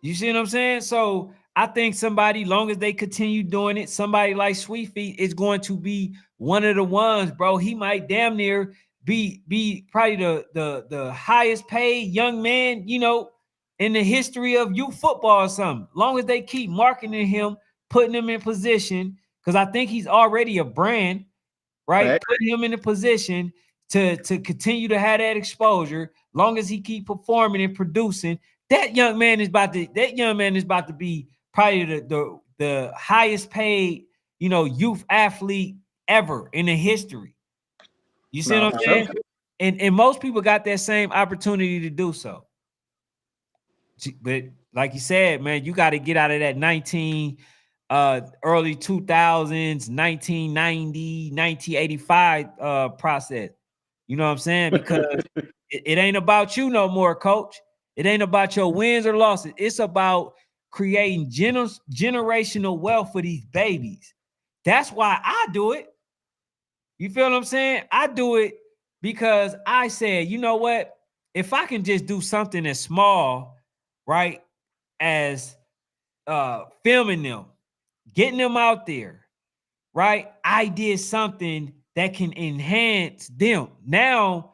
You see what I'm saying? So I think somebody, long as they continue doing it, somebody like Sweet Feet is going to be one of the ones, bro. He might damn near be probably the highest paid young man, in the history of youth football or something. Long as they keep marketing him, putting him in position, because I think he's already a brand, right? Fact. Putting him in a position to continue to have that exposure. Long as he keep performing and producing, that young man is about to be probably the highest paid, youth athlete ever in the history. You see Nah, what I'm for saying? sure. And most people got that same opportunity to do so. But like you said, man, you got to get out of that early 2000s, 1990, 1985 process. You know what I'm saying? Because it ain't about you no more, coach. It ain't about your wins or losses. It's about creating generational wealth for these babies. That's why I do it. You feel what I'm saying? I do it because I said, you know what? If I can just do something as small, right, as filming them, getting them out there, right? I did something that can enhance them. Now,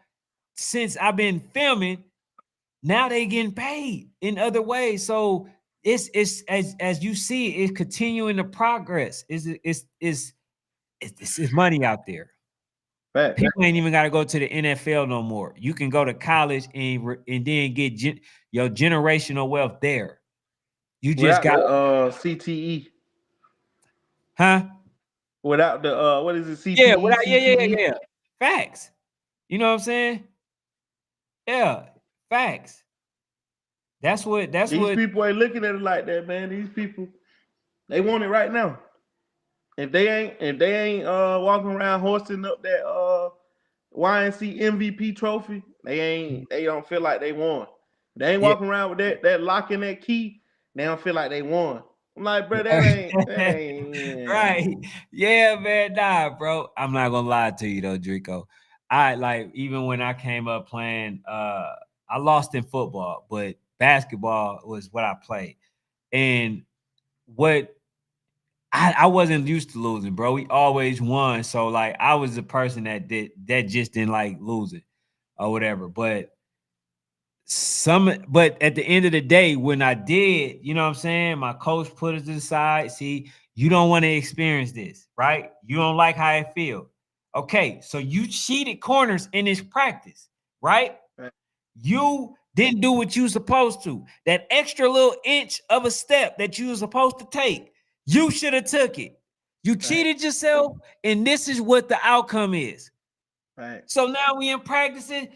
since I've been filming, now they getting paid in other ways. So it's as you see, it's continuing to progress. It's money out there. Fact. People ain't even got to go to the NFL no more. You can go to college and then get your generational wealth there. You just Without got, the CTE, huh? without the what is it? Yeah, CPE, CTE. yeah. Facts. You know what I'm saying? Yeah, facts. That's These what people ain't looking at it like that, man. These people, they want it right now. If they ain't walking around hoisting up that YNC MVP trophy, they don't feel like they won. They ain't yeah. walking around with that lock in that key. They don't feel like they won. I'm like, bro, that ain't. Right. Yeah, man. Nah, bro. I'm not gonna lie to you though, Drico. I like even when I came up playing, I lost in football, but basketball was what I played. And what I wasn't used to losing, bro. We always won. So like I was the person that just didn't like losing or whatever. But at the end of the day, when I did, you know what I'm saying? My coach put us to the side. See, you don't want to experience this, right? You don't like how it feels. Okay, so you cheated corners in this practice, right? You didn't do what you were supposed to. That extra little inch of a step that you were supposed to take, you should have took it. You Right, cheated yourself, and this is what the outcome is. right, So now we in practicing,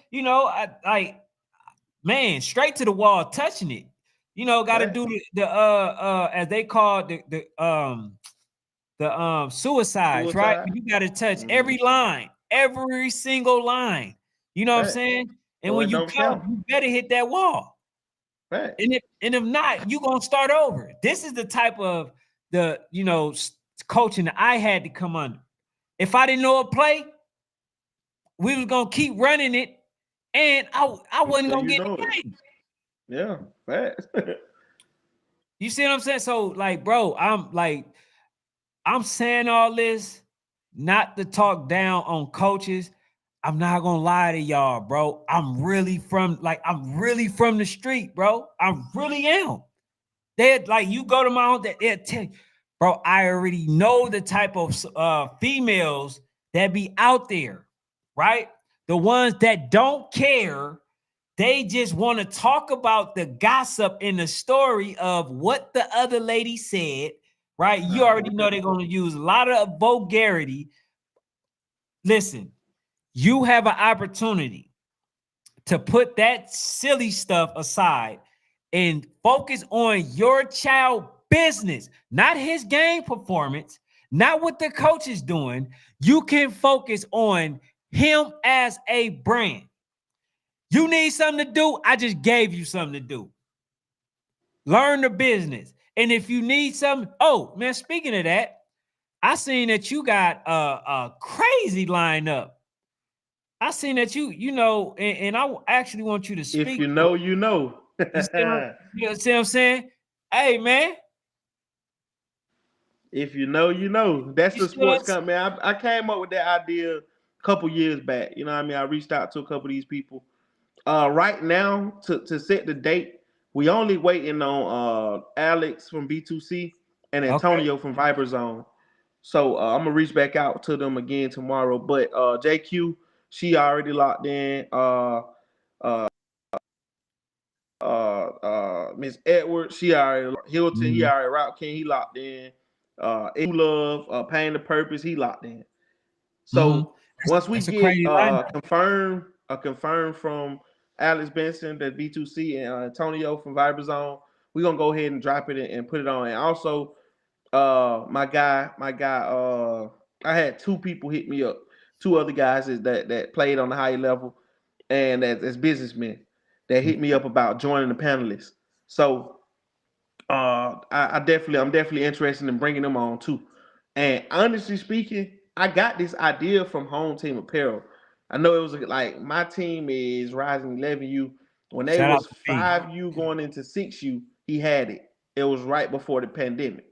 man, straight to the wall, touching it. Got to right. do the as they call it, the suicides, right? Suicide. You got to touch Mm-hmm. every line, every single line. You know what I'm Right. saying? And Or when it you don't come, count. you better hit that wall. Right, And if not, you gonna start over. This is the type of coaching that I had to come under. If I didn't know a play, we was gonna keep running it, and I wasn't until gonna you get know the it. game. Yeah, facts. You see what I'm saying? So, like, bro, I'm saying all this not to talk down on coaches. I'm not gonna lie to y'all, bro. I'm really from the street, bro. I really am. They're like, you go to my own, they'll tell you, bro, I already know the type of females that be out there, right? The ones that don't care. They just want to talk about the gossip in the story of what the other lady said, right? You Uh-huh. already know they're going to use a lot of vulgarity. Listen, you have an opportunity to put that silly stuff aside and focus on your child business, not his game performance, not what the coach is doing. You can focus on him as a brand. You need something to do. I just gave you something to do. Learn the business. And if you need something, oh man, speaking of that, I seen that you got a crazy lineup. I seen that and I actually want you to If speak you to it. know, you know. You see what I'm saying? Hey man, If you know, you know. That's you the see what sports company. I came up with that idea a couple years back. You know what I mean? I reached out to a couple of these people. Right now, to set the date, we only waiting on Alex from B2C and okay. Antonio from Viber Zone. So I'm gonna reach back out to them again tomorrow. But JQ, she already locked in. Uh, Miss Edwards, she already Hilton, he Mhm. already Rock King, he locked in. Love, Pain the Purpose, he locked in. Mhm. So once we That's a get crazy lineup. confirmed from Alex Benson, that B2C, and Antonio from Viberzone, we're gonna go ahead and drop it and put it on. And also, I had two people hit me up, two other guys that played on the higher level, and as businessmen that hit me up about joining the panelists. So I'm definitely interested in bringing them on too. And honestly speaking, I got this idea from Home Team Apparel. I know it was like my team is Rising 11U. When they Shout out was to B. 5U going into 6U, he had it. It was right before the pandemic.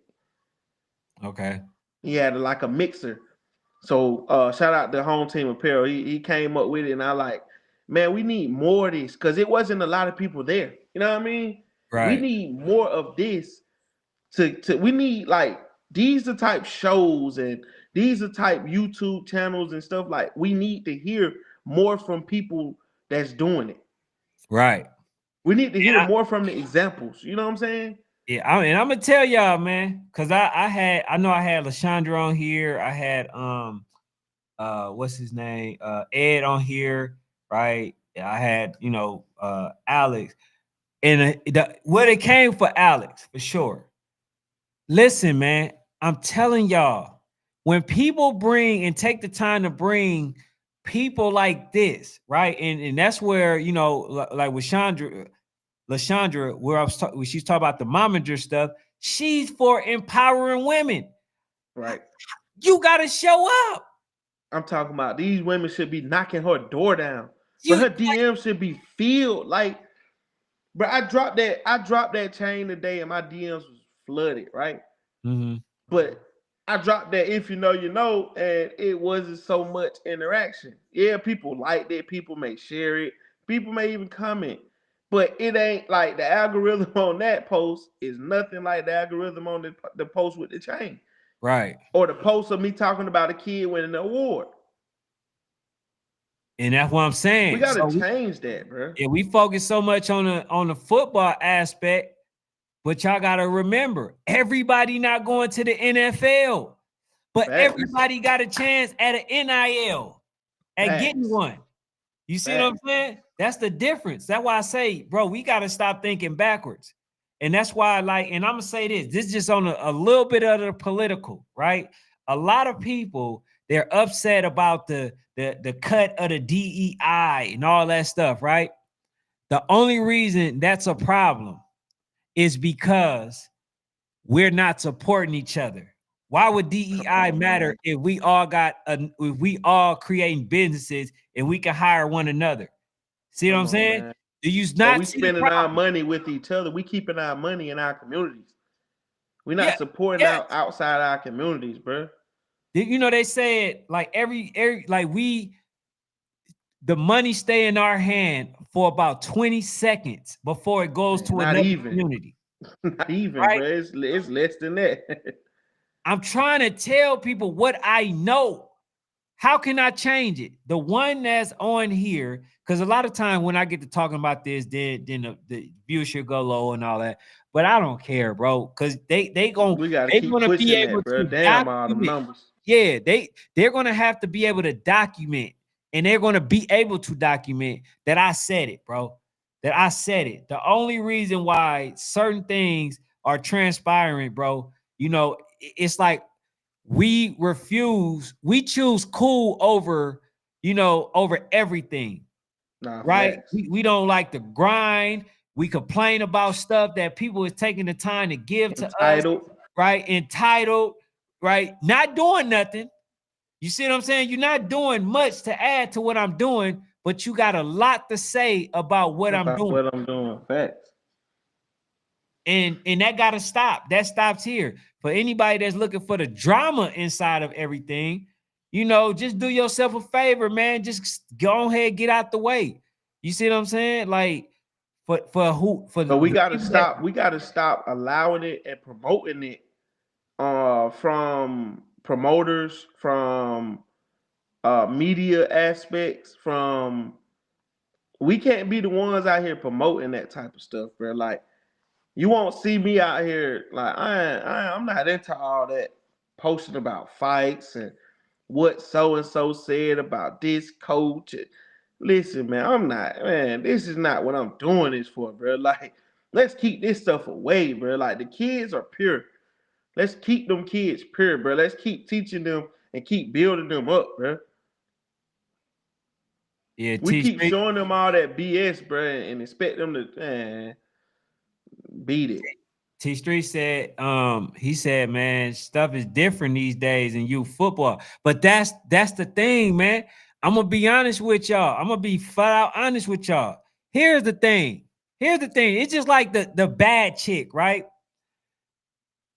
Okay. He had like a mixer. So shout out to Home Team Apparel. He came up with it, and I like, man, we need more of this because it wasn't a lot of people there. You know what I mean? We Right. need more of this to we need like these the type shows and these are type YouTube channels and stuff like we need to hear more from people that's doing it. Right. We need to And hear more from the examples. You know what I'm saying? and I'm gonna tell y'all, man, because I know I had Lashandra on here. I had what's his name? Ed on here, right? I had, Alex. And what it came for Alex, for sure. Listen, man, I'm telling y'all, when people bring and take the time to bring people like this, right? And that's where, like with LaShandra, where when she's talking about the momager stuff, she's for empowering women. Right. You gotta show up. I'm talking about these women should be knocking her door down. But You her DM should be filled. Like, but I dropped that chain today and my DMs was flooded, right? Mhm. But I dropped that if you know, you know, and it wasn't so much interaction. Yeah, people liked it, people may share it, people may even comment. But it ain't like the algorithm on that post is nothing like the algorithm on the post with the chain. Right. Or the post of me talking about a kid winning an award. And that's what I'm We saying. gotta So change that, bro. we focus so much on the football aspect, but y'all gotta remember, everybody not going to the NFL, but Facts. everybody got a chance at an NIL, at getting Facts. one. You see what I'm Facts. saying? That's the difference. That's why I say, bro, we got to stop thinking backwards. And that's why and I'm gonna say this is just on a little bit of the political, right? A lot of people, they're upset about the cut of the DEI and all that stuff, right? The only reason that's a problem is because we're not supporting each other. Why would Come DEI on, matter man. if we all creating businesses and we can hire one another? See what I'm Come on, saying? man. Do you But not we see the spending our problem? money with each other. We keeping our money in our communities. We're Yeah, not supporting yes. outside our communities, bro. They said like every like the money stay in our hand for about 20 seconds before it goes Man, to not another even. community, Not even, right? bro. It's less than that. I'm trying to tell people what I know. How can I change it? The one that's on here, because a lot of time when I get to talking about this, then the viewership go low and all that. But I don't care, bro, because We gotta they're keep gonna be pushing able that, bro. to Damn all them document. numbers. Yeah, they're gonna have to be able to document, and they're gonna be able to document that I said it, bro. That I said it. The only reason why certain things are transpiring, bro, it's like we choose cool over, over everything, Nah, right? facts. We don't like the grind. We complain about stuff that people is taking the time to give to us, Entitled. right? Entitled, right? Not doing nothing. You see what I'm saying? You're not doing much to add to what I'm doing, but you got a lot to say about what I'm About doing. what I'm doing. Facts. And that gotta stop. That stops here. For anybody that's looking for the drama inside of everything, just do yourself a favor, man. Just go ahead, get out the way. You see what I'm saying? Like for So we the gotta people that stop. We gotta stop allowing it and promoting it. From promoters, from media aspects, from we can't be the ones out here promoting that type of stuff, bro. Like you won't see me out here like I'm not into all that posting about fights and what so and so said about this coach. Listen, man, I'm not, man. This is not what I'm doing this for, bro. Like, let's keep this stuff away, bro. Like the kids are pure. Let's keep them kids pure, bro. Let's keep teaching them and keep building them up, bro. yeah, We T keep Street. showing them all that BS, bro, and expect them to beat it. T Street said, he said, man, stuff is different these days in youth football. But that's the thing, man. I'm gonna be honest with y'all. I'm gonna be flat out honest with y'all. Here's the thing. Here's the thing. It's just like the bad chick, right?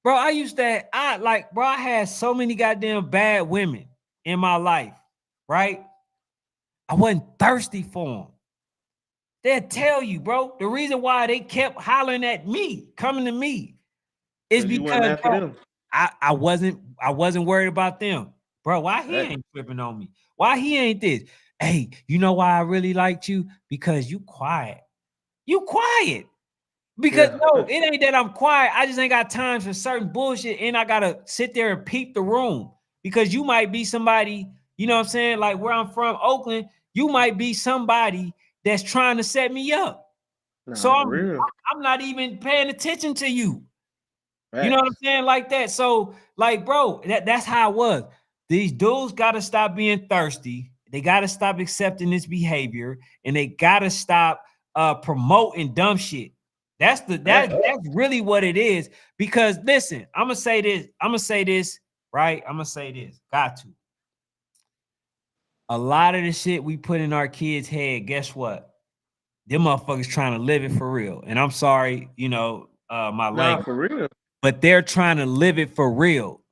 Bro, I had so many goddamn bad women in my life, right? I wasn't thirsty for them. They'll tell you, bro, the reason why they kept hollering at me, coming to me, is Cause you went because, after bro, them. I wasn't worried about them. Bro, why he Right. ain't tripping on me? Why he ain't this? Hey, you know why I really liked you? Because you quiet. You quiet. Because Yeah. no, it ain't that I'm quiet. I just ain't got time for certain bullshit, and I gotta sit there and peep the room. Because you might be somebody, you know what I'm saying? Like where I'm from, Oakland, you might be somebody that's trying to set me up. So Nah, for I'm real. I'm not even paying attention to you. You know what I'm Facts. saying? Like that. So, like, bro, that's how it was. These dudes gotta stop being thirsty. They gotta stop accepting this behavior, and they gotta stop promoting dumb shit. Facts. That's really what it is. Because listen, I'm gonna say this. Right? I'm gonna say this. Got to. A lot of the shit we put in our kids' head, guess what? Them motherfuckers trying to live it for real. And I'm sorry, my Nah, language, for real. but they're trying to live it for real.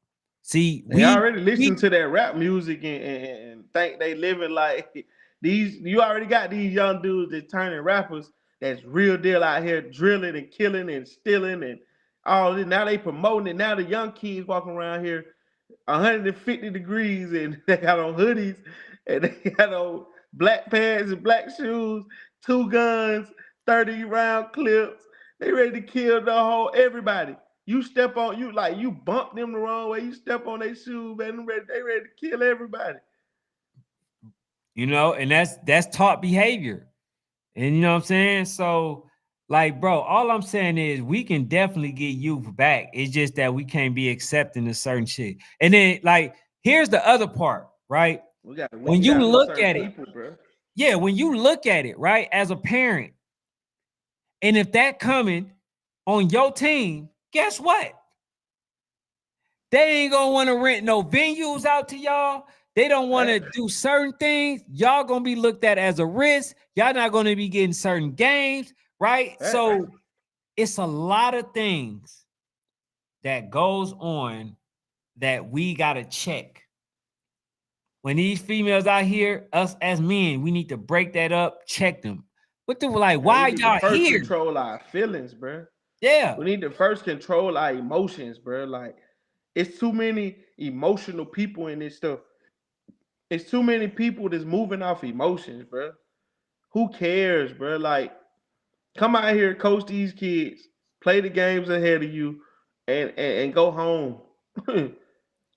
See, They we already listen we to that rap music and think they living like these. You already got these young dudes that turning rappers that's real deal out here drilling and killing and stealing and all this. Now they promoting it. Now the young kids walking around here 150 degrees and they got on hoodies and they got on black pants and black shoes, two guns, 30 round clips. They ready to kill the whole everybody. You step on you like you bump them the wrong way. You step on their shoes, man. They ready to kill everybody. and that's taught behavior. And you know what I'm saying? So, like, bro, all I'm saying is we can definitely get youth back. It's just that we can't be accepting of certain shit. And then, like, here's the other part, right? We got to When weed you out them look certain at it, people, bro. yeah, when you look at it, right, as a parent, and if that coming on your team, guess what? They ain't gonna want to rent no venues out to y'all. They don't want to Facts. do certain things. Y'all gonna be looked at as a risk. Y'all not gonna be getting certain games, right? Facts. So it's a lot of things that goes on that we gotta check. When these females out here, us as men, we need to break that up, check them. What the like? Man, we Why need to y'all first here? control our feelings, bro. Yeah, We need to first control our emotions, bro. Like it's too many emotional people in this stuff. It's too many people that's moving off emotions, bro. Who cares, bro? Like, come out here, coach these kids, play the games ahead of you, and go home.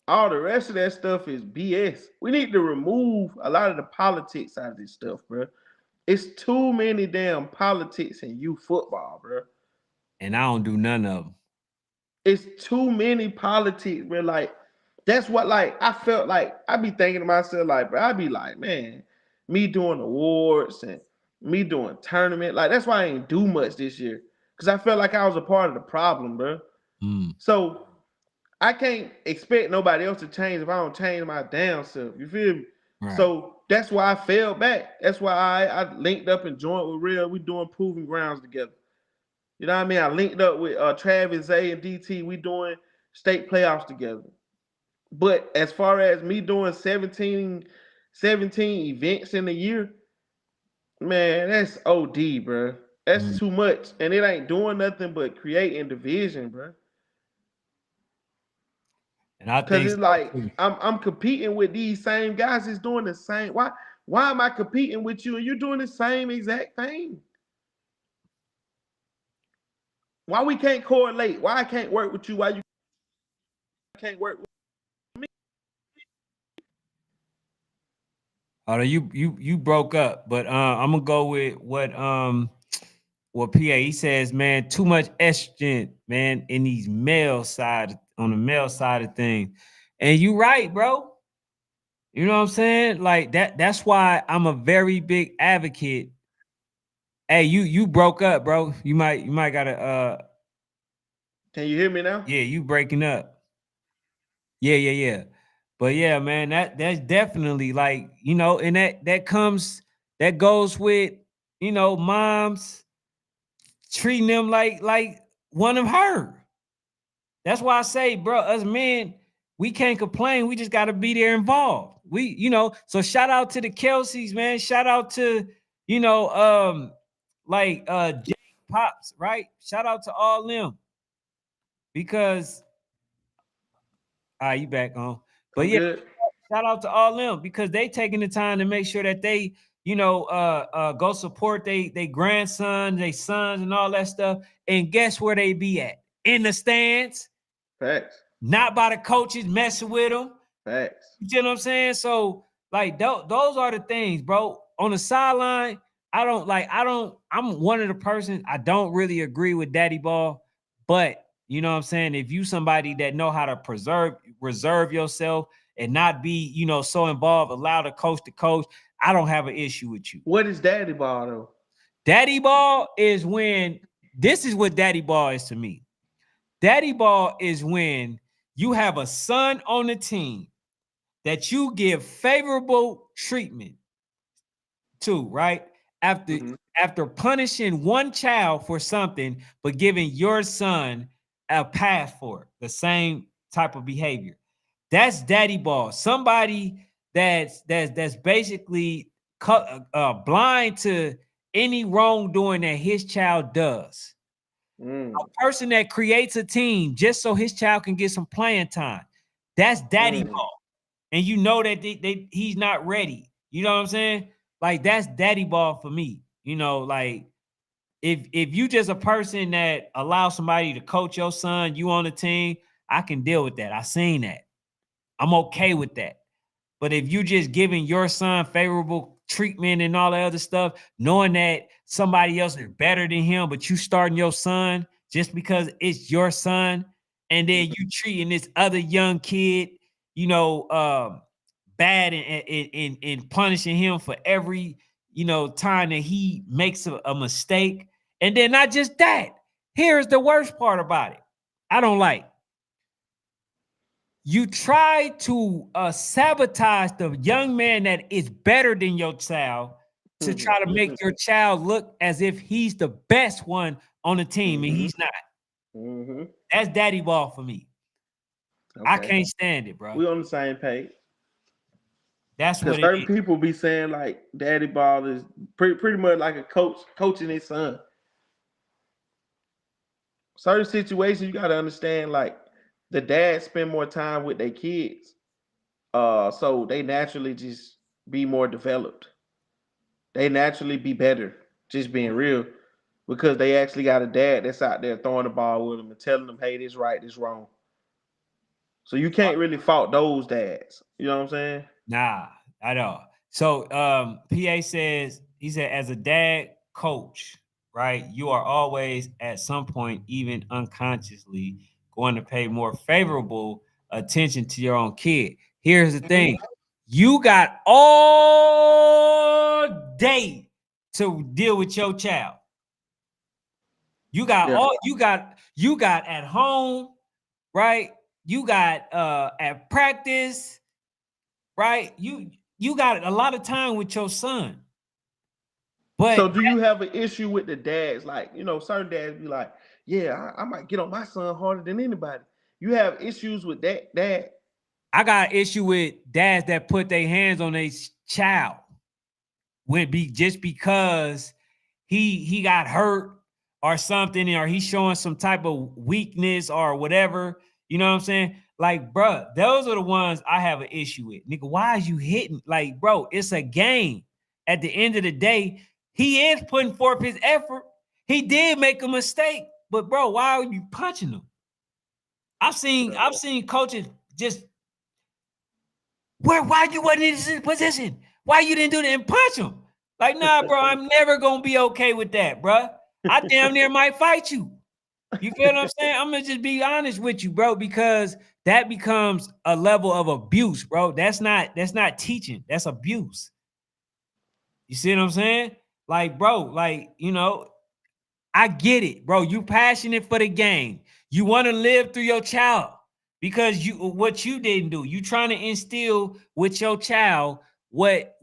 All the rest of that stuff is BS. We need to remove a lot of the politics out of this stuff, bro. It's too many damn politics in youth football, bro. and I don't do none of them. It's too many politics, bro. Like that's what like I felt like I be thinking to myself, like, bro, I be like, man, me doing awards and me doing tournament. Like that's why I ain't do much this year. Cause I felt like I was a part of the problem, bro. So I can't expect nobody else to change if I don't change my damn self. You feel me? Right. So that's why I fell back. That's why I linked up and joined with Real. We doing proving grounds together. You know what I mean? I linked up with Travis, Zay, and DT. We doing state playoffs together. But as far as me doing 17 events in a year, man, that's OD, bro. That's too much. And it ain't doing nothing but creating division, bro. And I Cause think it's like I'm competing with these same guys that's doing the same. Why am I competing with you and you're doing the same exact thing? Why we can't correlate? Why I can't work with you? Why you can't work with although you broke up, but I'm gonna go with what PA he says, man, too much estrogen, man, in these male side on the male side of things. And you right, bro. You know what I'm saying? Like that's why I'm a very big advocate. Hey, you broke up, bro. You might gotta Can you hear me now? yeah, you breaking up. Yeah. But yeah, man, that's definitely like, and that goes with, moms treating them like one of her. That's why I say, bro, us men, we can't complain. We just got to be there involved. So shout out to the Kelseys, man. Shout out to, Jake Pops, right? Shout out to all them because you back on. But I'm yeah, good. shout out to all them because they taking the time to make sure that they, go support they grandsons, they sons, and all that stuff. And guess where they be at? In the stands. Facts. Not by the coaches messing with them. Facts. You know what I'm saying? So, like, those are the things, bro. On the sideline, I'm one of the persons, I don't really agree with Daddy Ball, but you know what I'm saying? If you somebody that know how to reserve yourself and not be, so involved, allow the coach to coach, I don't have an issue with you. What is Daddy Ball though? Daddy Ball is when, this is what Daddy Ball is to me. Daddy Ball is when you have a son on the team that you give favorable treatment to, right? After punishing one child for something, but giving your son a pass for it, the same type of behavior. That's Daddy Ball. Somebody that's basically blind to any wrongdoing that his child does. A person that creates a team just so his child can get some playing time. That's Daddy Ball. And you know that he's not ready. You know what I'm saying? Like that's Daddy Ball for me. Like if you just a person that allows somebody to coach your son, you on the team, I can deal with that. I seen that. I'm okay with that. But if you just giving your son favorable treatment and all that other stuff, knowing that somebody else is better than him, but you starting your son just because it's your son, and then you treating this other young kid, bad and punishing him for every, time that he makes a mistake. And then not just that, here's the worst part about it. I don't like. You try to sabotage the young man that is better than your child to try to make your child look as if he's the best one on the team, and he's not. That's Daddy Ball for me. Okay. I can't stand it, bro. We on the same page. That's what certain people be saying like Daddy Ball is pretty much like a coach coaching his son. Certain situations you got to understand, like the dads spend more time with their kids, so they naturally just be more developed. They naturally be better, just being real, because they actually got a dad that's out there throwing the ball with them and telling them, "Hey, this right, this wrong." So you can't really fault those dads. You know what I'm saying? Nah, at all. So PA says, he said, as a dad coach, right, you are always at some point, even unconsciously, going to pay more favorable attention to your own kid. Here's the thing. You got all day to deal with your child. You got Yeah. you got at home, right? You got at practice, right? You got a lot of time with your son. So But do you have an issue with the dads? Like, certain dads be like, yeah, I might get on my son harder than anybody. You have issues with that dad? I got an issue with dads that put their hands on their child when be just because he got hurt or something, or he's showing some type of weakness or whatever. You know what I'm saying? Like, bro, those are the ones I have an issue with. Nigga, why is you hitting? Like, bro, it's a game. At the end of the day, he is putting forth his effort. He did make a mistake, but bro, why are you punching him? I've seen coaches just why you wasn't in this position? Why you didn't do that and punch him? Like, nah, bro, I'm never gonna be okay with that, bro. I damn near might fight you. You feel what I'm saying? I'm gonna just be honest with you, bro, because that becomes a level of abuse, bro. That's not teaching, that's abuse. You see what I'm saying? Like, bro, like, I get it, bro. You passionate for the game. You want to live through your child because what you didn't do. You trying to instill with your child what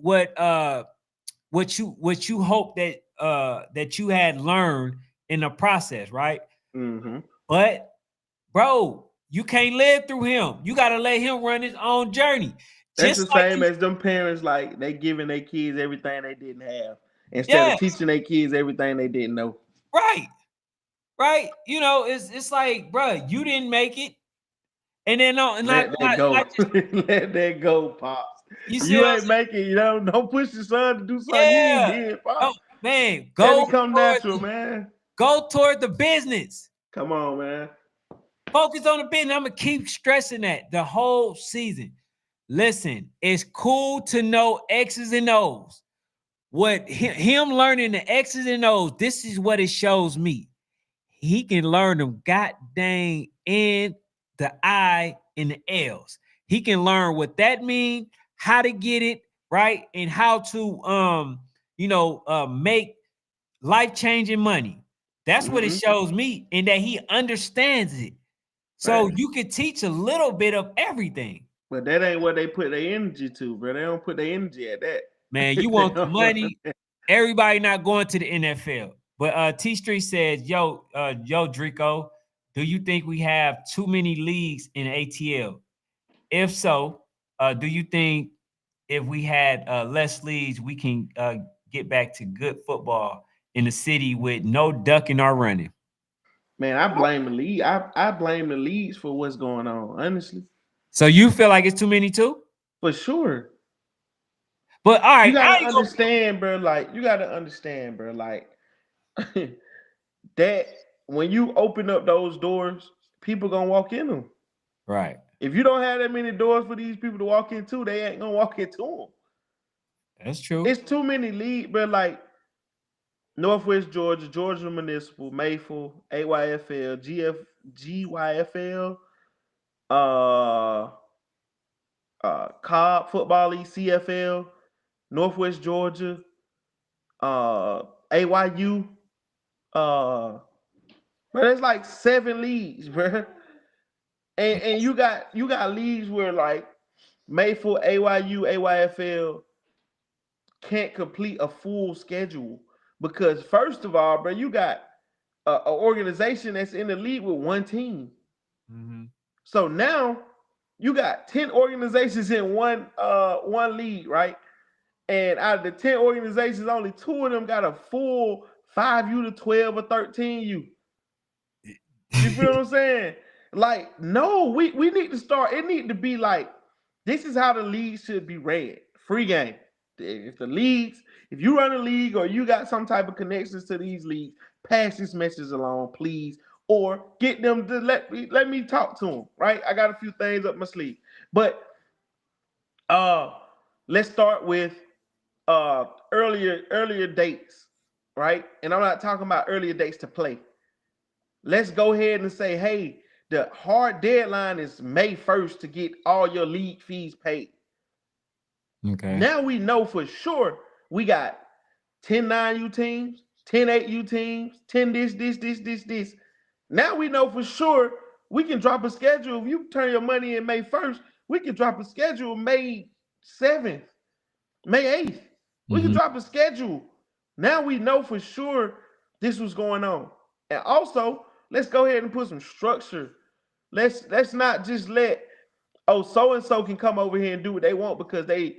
you hope that you had learned in the process, right? Mm-hmm. But bro, you can't live through him. You got to let him run his own journey. That's Just the like same you, as them parents, like they giving their kids everything they didn't have instead of yes, teaching their kids everything they didn't know. right, right. It's like, bro, you didn't make it, and then no, Let that not go. just Let that go, pops. you see You what I'm ain't making, don't push your son to do something you ain't saying? did, Yeah, oh, pops. man, Let it come natural, man. go toward the business. Come on, man. Focus on the business. I'm gonna keep stressing that the whole season. Listen, it's cool to know X's and O's. What him learning the X's and O's, this is what it shows me. He can learn them god dang in the I and the L's. He can learn what that means, how to get it, right? And how to make life-changing money. That's what it Mm-hmm. shows me, and that he understands it. So Facts. you could teach a little bit of everything. But that ain't what they put their energy to, bro. They don't put their energy at that. Man, you They want the don't want money. Everybody not going to the NFL. But T Street says, yo, Drico, do you think we have too many leagues in ATL? If so, do you think if we had less leagues, we can get back to good football in the city with no ducking or running? Man, I blame the league. I blame the leagues for what's going on, honestly. So you feel like it's too many too? For sure. But all You right, I gotta ain't gonna. understand, bro. Like, you gotta understand, bro. Like that when you open up those doors, people gonna walk in them. Right. If you don't have that many doors for these people to walk into, they ain't gonna walk into them. That's true. It's too many leagues, but like Northwest Georgia, Georgia Municipal, Mayfield, AYFL, GYFL, uh, Cobb Football League, CFL, Northwest Georgia, AYU, but it's like 7 leagues, bro. And you got leagues where like Mayfield, AYU, AYFL can't complete a full schedule because first of all, bro, you got an organization that's in the league with one team. Mm-hmm. So now you got 10 organizations in one league, right? And out of the 10 organizations, only 2 of them got a full 5U to 12 or 13U. You feel what I'm saying? Like, no, we need to start. It need to be like, this is how the league should be ran. Free game. If the leagues, if you run a league or you got some type of connections to these leagues, pass this message along, please. Or get them to let me talk to them, right? I got a few things up my sleeve. But uh let's start with earlier dates, right? And I'm not talking about earlier dates to play. Let's go ahead and say, hey, the hard deadline is May 1st to get all your league fees paid. Okay. Now we know for sure we got 10-9 U teams, 10-8 U teams, 10 this. Now we know for sure we can drop a schedule. If you turn your money in May 1st, we can drop a schedule May 7th, May 8th. We can Mm-hmm. drop a schedule. Now we know for sure this was going on. And also, let's go ahead and put some structure. Let's not just let, oh, so and so can come over here and do what they want because they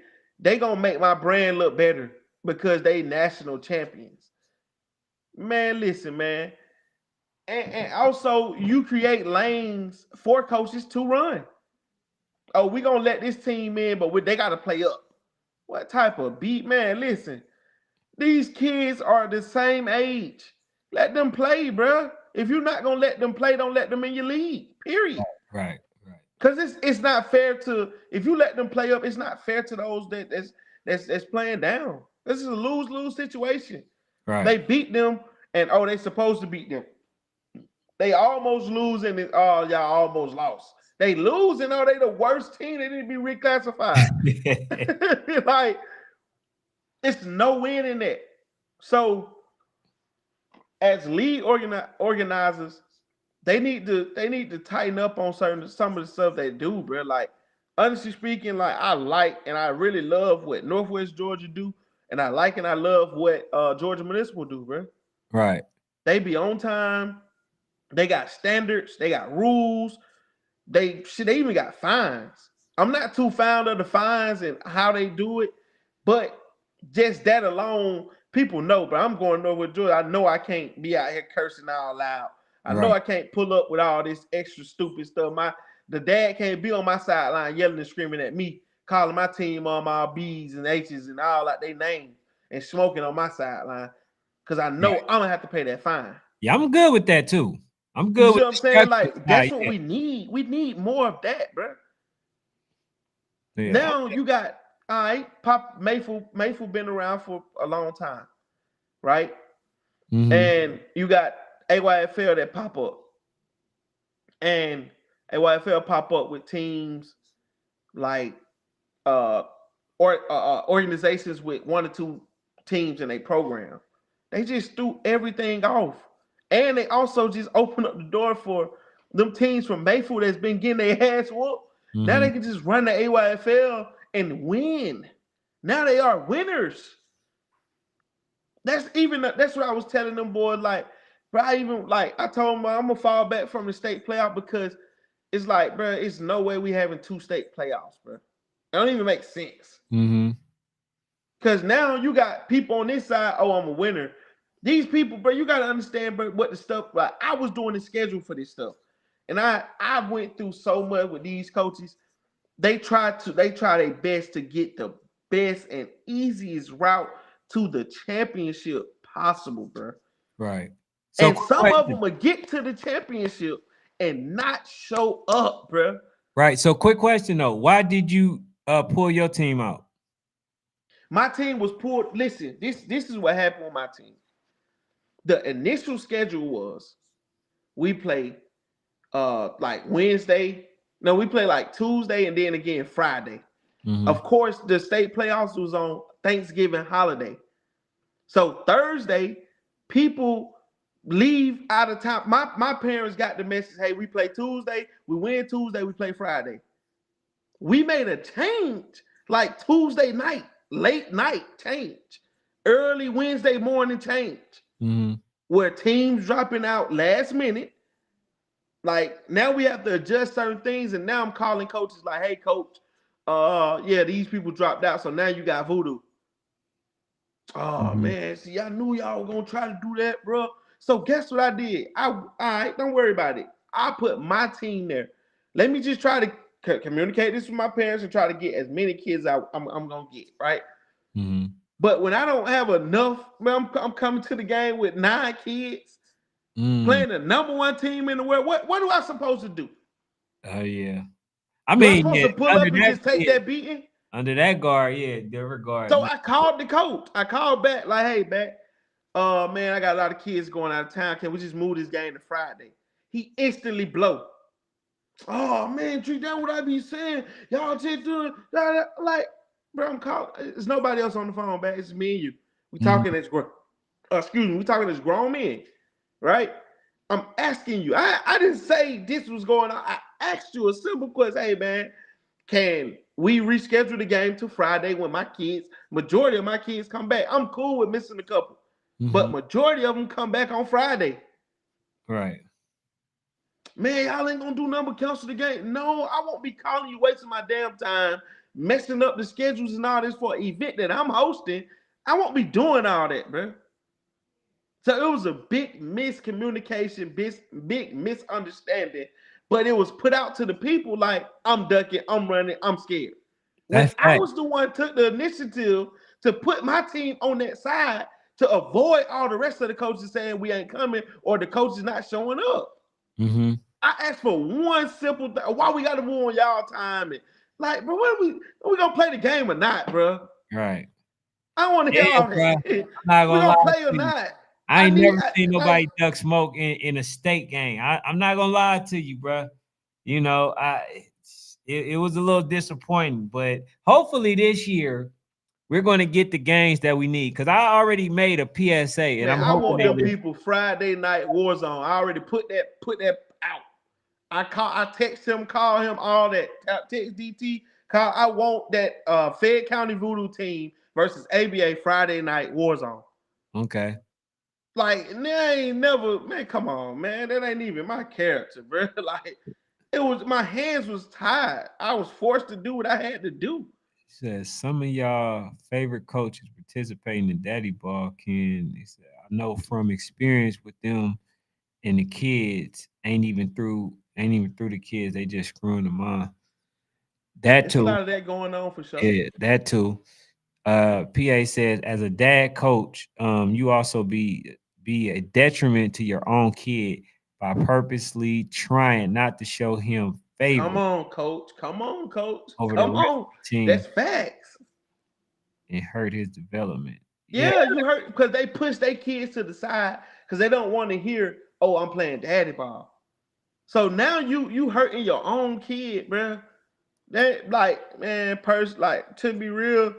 gonna make my brand look better because they national champions. Man, listen, man. And also you create lanes for coaches to run. Oh, we gonna let this team in, but they gotta play up. What type of beat, man? Listen, these kids are the same age. Let them play, bro. If you're not gonna let them play, don't let them in your league. Period. Right. Right. Because it's not fair to, if you let them play up, it's not fair to those that's playing down. This is a lose-lose situation. Right. They beat them, and oh, they supposed to beat them. They almost lose, and oh, y'all almost lost. They lose, and oh, they the worst team. They need to be reclassified. Like, it's no win in that. So, as league organizers, they need to tighten up on some of the stuff they do, bro. Like, honestly speaking, like, I like and I really love what Northwest Georgia do, and I like and I love what Georgia Municipal do, bro. Right. They be on time. They got standards. They got rules. They even got fines. I'm not too fond of the fines and how they do it, but just that alone, people know. But I'm going over Georgia. I know I can't be out here cursing all loud. I know Right. I can't pull up with all this extra stupid stuff. The dad can't be on my sideline yelling and screaming at me, calling my team on my B's and H's and all like they names and smoking on my sideline because I know Right. I'm gonna have to pay that fine. Yeah, I'm good with that too. I'm You good see with what I'm the saying? structure Like, that's side. what Yeah. we need. We need more of that, bro. Yeah. Now you got, all right, Pop Mayfield been around for a long time, right? Mm-hmm. And you got AYFL that pop up, and AYFL pop up with teams like uh organizations with one or two teams in a program. They just threw everything off, and they also just opened up the door for them teams from Mayfield that's been getting their ass whooped. Now Mm-hmm. they can just run the AYFL and win. Now they are winners. That's what I was telling them boys. Like, bro, I told them I'm gonna fall back from the state playoff because it's like, bro, it's no way we having two state playoffs, bro. It don't even make sense. Mm-hmm. Because now you got people on this side, oh, I'm a winner. These people, bro, you got to understand, bro, what the stuff, like, I was doing the schedule for this stuff. And I went through so much with these coaches. They try their best to get the best and easiest route to the championship possible, bro. Right. So And quick some of them question. will get to the championship and not show up, bro. Right. So quick question though. Why did you pull your team out? My team was pulled. Listen, this is what happened with my team. The initial schedule was we play like Wednesday. No, we play like Tuesday and then again Friday. Mm-hmm. Of course, the state playoffs was on Thanksgiving holiday. So Thursday, people leave out of town. My parents got the message, hey, we play Tuesday, we win Tuesday, we play Friday. We made a change like Tuesday night, late night change, early Wednesday morning change, Mm-hmm. where teams dropping out last minute. Like, now we have to adjust certain things, and now I'm calling coaches like, hey, coach, yeah, these people dropped out, so now you got voodoo. Oh Mm-hmm. man, see, I knew y'all were gonna try to do that, bro. So guess what I did? All right, don't worry about it. I put my team there. Let me just try to communicate this with my parents and try to get as many kids I'm gonna get, right? Mm-hmm. But when I don't have enough, man, I'm coming to the game with 9 kids Mm. playing the number one team in the world. What do I supposed to do? Oh yeah. I Do I mean, supposed yeah, to pull under up and that, just take yeah, that beating? under that guard, yeah, the regard. So No. I called the coach. I called back like, hey, back. Man, I got a lot of kids going out of town. Can we just move this game to Friday? He instantly blow. Oh man, Drew, that's what I be saying. Y'all just doing like, bro. I'm calling. There's nobody else on the phone, back. It's me and you. We Mhm. talking as excuse me, we talking as grown men, right? I'm asking you. I didn't say this was going on. I asked you a simple question. Hey man, can we reschedule the game to Friday when my kids, majority of my kids come back? I'm cool with missing a couple, but Mhm. majority of them come back on Friday. Right. Man, y'all ain't gonna do nothing but cancel the game. No, I won't be calling you, wasting my damn time, messing up the schedules and all this for an event that I'm hosting. I won't be doing all that, bro. So it was a big miscommunication, big misunderstanding, but it was put out to the people like I'm ducking, I'm running, I'm scared. When That's I fact. was the one who took the initiative to put my team on that side to avoid all the rest of the coaches saying we ain't coming or the coaches not showing up. Mm-hmm. I asked for one simple thing. Why we got to move on y'all time? And like, bro, are we gonna play the game or not, bro? Right. I want to hear Yeah, all bro. I'm that. not We gonna lie gonna play or to you. not? I ain't never seen Like, nobody duck smoke in a state game. I'm not gonna lie to you, bro. You know, it was a little disappointing, but hopefully this year we're going to get the games that we need. Because I already made a PSA, and man, I'm I hoping want they them listen. people Friday night war zone. I already put that out. I text him, call him, all that. Text DT, call. I want that Fayette County Voodoo team versus ABA Friday night war zone. Okay. Like, that ain't never, man. Come on, man. That ain't even my character, bro. Like, it was my hands was tied. I was forced to do what I had to do. Says some of y'all favorite coaches participating in Daddy Ball can. He said, I know from experience with them and the kids ain't even through the kids. They just screwing them on. That It's a too. lot of that going on for sure. Yeah, that too. PA says, as a dad coach, you also be a detriment to your own kid by purposely trying not to show him Come favor on, coach. Come on, coach. over the Come rest on. of the team That's facts. and hurt his development. Yeah, Yeah, you heard because they push their kids to the side because they don't want to hear, oh, I'm playing daddy ball. So now you hurting your own kid, bro. That like, man, like to be real,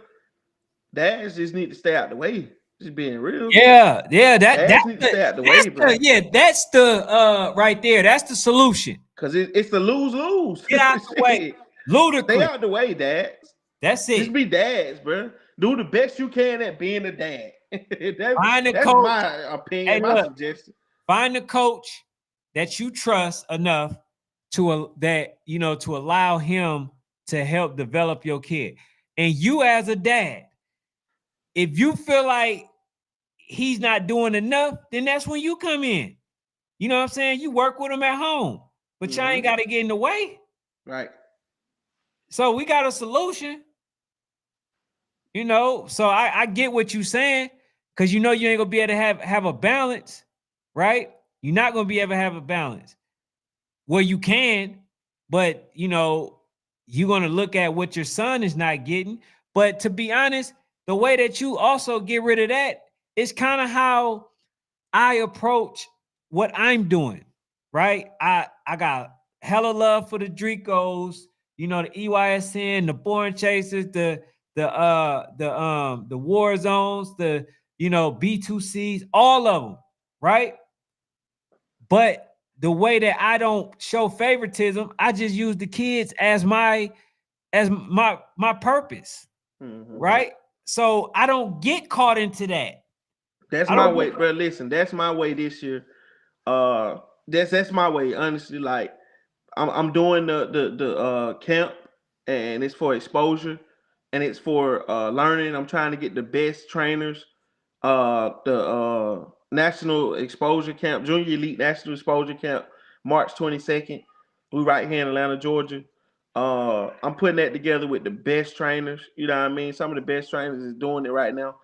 dads just need to stay out the way. Just being real. yeah. Dads need to stay out the way, bro. That's the right there. That's the solution. Cause it's the lose lose. Get out the way. Stay Ludicrous. out the way, dads. That's Just it. be dads, bro. Do the best you can at being a dad. that's Find a that's coach. my Hey, opinion, my look. suggestion. Find a coach that you trust enough to allow him to help develop your kid. And you as a dad, if you feel like he's not doing enough, then that's when you come in. You know what I'm saying? You work with him at home, but y'all ain't Mm-hmm. got to get in the way. Right. So we got a solution, So I get what you're saying, because you ain't gonna be able to have a balance, right? You're not gonna be able to have a balance. Well, you can, but you're gonna look at what your son is not getting. But to be honest, the way that you also get rid of that is kind of how I approach what I'm doing, right? I got hella love for the Dricos, the EYSN, the Born Chasers, the War Zones, the B2Cs, all of them, right? But the way that I don't show favoritism, I just use the kids as my purpose, Mm-hmm. right? So I don't get caught into that. That's I my don't way, get bro. Listen, that's my way this year. That's my way. Honestly, like I'm doing the camp, and it's for exposure, and it's for learning. I'm trying to get the best trainers. The National Exposure Camp, Junior Elite National Exposure Camp, March 22nd. We right here in Atlanta, Georgia. I'm putting that together with the best trainers. You know what I mean? Some of the best trainers is doing it right now.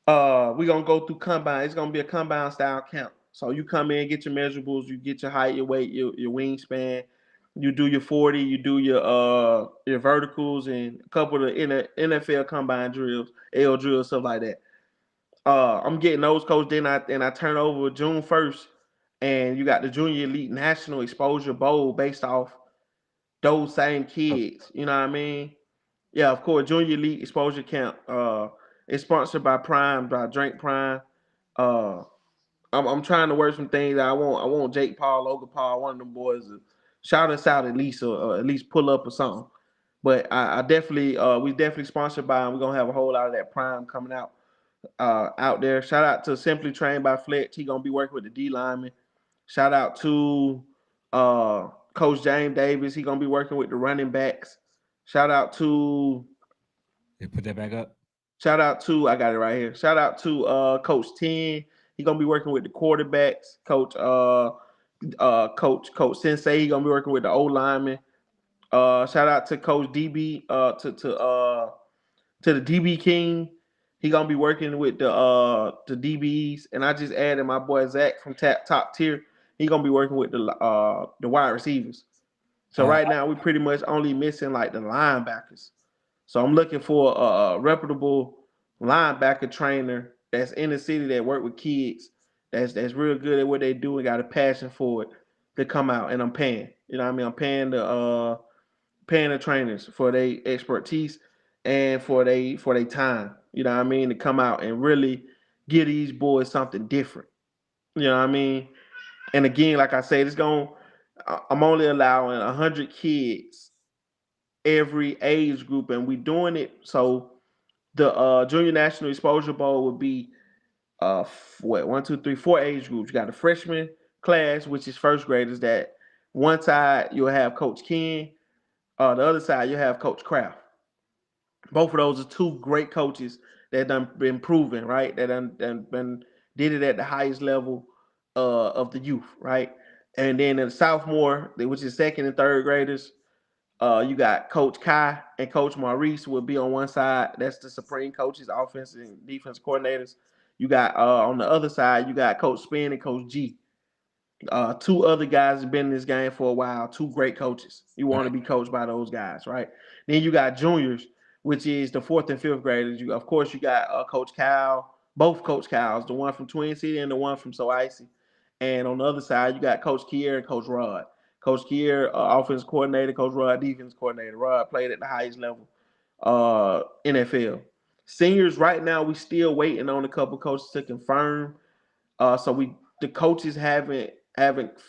We're gonna go through combine. It's gonna be a combine style camp. So you come in, get your measurables, you get your height, your weight, your wingspan. You do your 40, you do your verticals and a couple of the NFL combine drills, L drills, stuff like that. I'm getting those coached. Then I turn over June 1st, and you got the Junior Elite National Exposure Bowl based off those same kids. You know what I mean? Yeah, of course, Junior Elite Exposure Camp. It's sponsored by Prime, by Drink Prime. Uh, I'm trying to work some things. I want Jake Paul, Logan Paul, one of them boys to shout us out at least, or at least pull up or something. But I definitely, we definitely sponsored by him. We're gonna have a whole lot of that Prime coming out there. Shout out to Simply Trained by Fletch. He gonna be working with the D lineman. Shout out to Coach James Davis. He gonna be working with the running backs. Shout out to They put that back up. I got it right here. Shout out to Coach 10. He gonna be working with the quarterbacks. Coach Sensei. He gonna be working with the O lineman. Shout out to Coach DB. To the DB King. He gonna be working with the DBs, and I just added my boy Zach from Top Tier. He gonna be working with the wide receivers. So Uh, right now we pretty much only missing like the linebackers. So I'm looking for a reputable linebacker trainer that's in the city that work with kids, that's real good at what they do and got a passion for it to come out, and I'm paying. You know what I mean? I'm paying the trainers for their expertise and for their time. You know what I mean? To come out and really give these boys something different. You know what I mean? And again, like I said, I'm only allowing 100 kids every age group, and we doing it so the junior national exposure bowl would be what, one, two, three, four age groups. You got the freshman class, which is first graders. That one side you'll have Coach Ken, the other side you'll have Coach Kraft. Both of those are two great coaches that done been proven, right? That done been did it at the highest level of the youth, right? And then in the sophomore, which is second and third graders, you got Coach Kai and Coach Maurice will be on one side. That's the supreme coaches, offense and defense coordinators. You got on the other side, you got Coach Spin and Coach G. Two other guys have been in this game for a while. Two great coaches. You want to right. be coached by those guys, right? Then you got juniors, which is the fourth and fifth graders. Of course, you got Coach Cal, both Coach Cals, the one from Twin City and the one from So Icy. And on the other side, you got Coach Kier and Coach Rod. Coach Kier, offense coordinator. Coach Rod, defense coordinator. Rod played at the highest level, NFL. Seniors, right now, we still waiting on a couple coaches to confirm. So the coaches haven't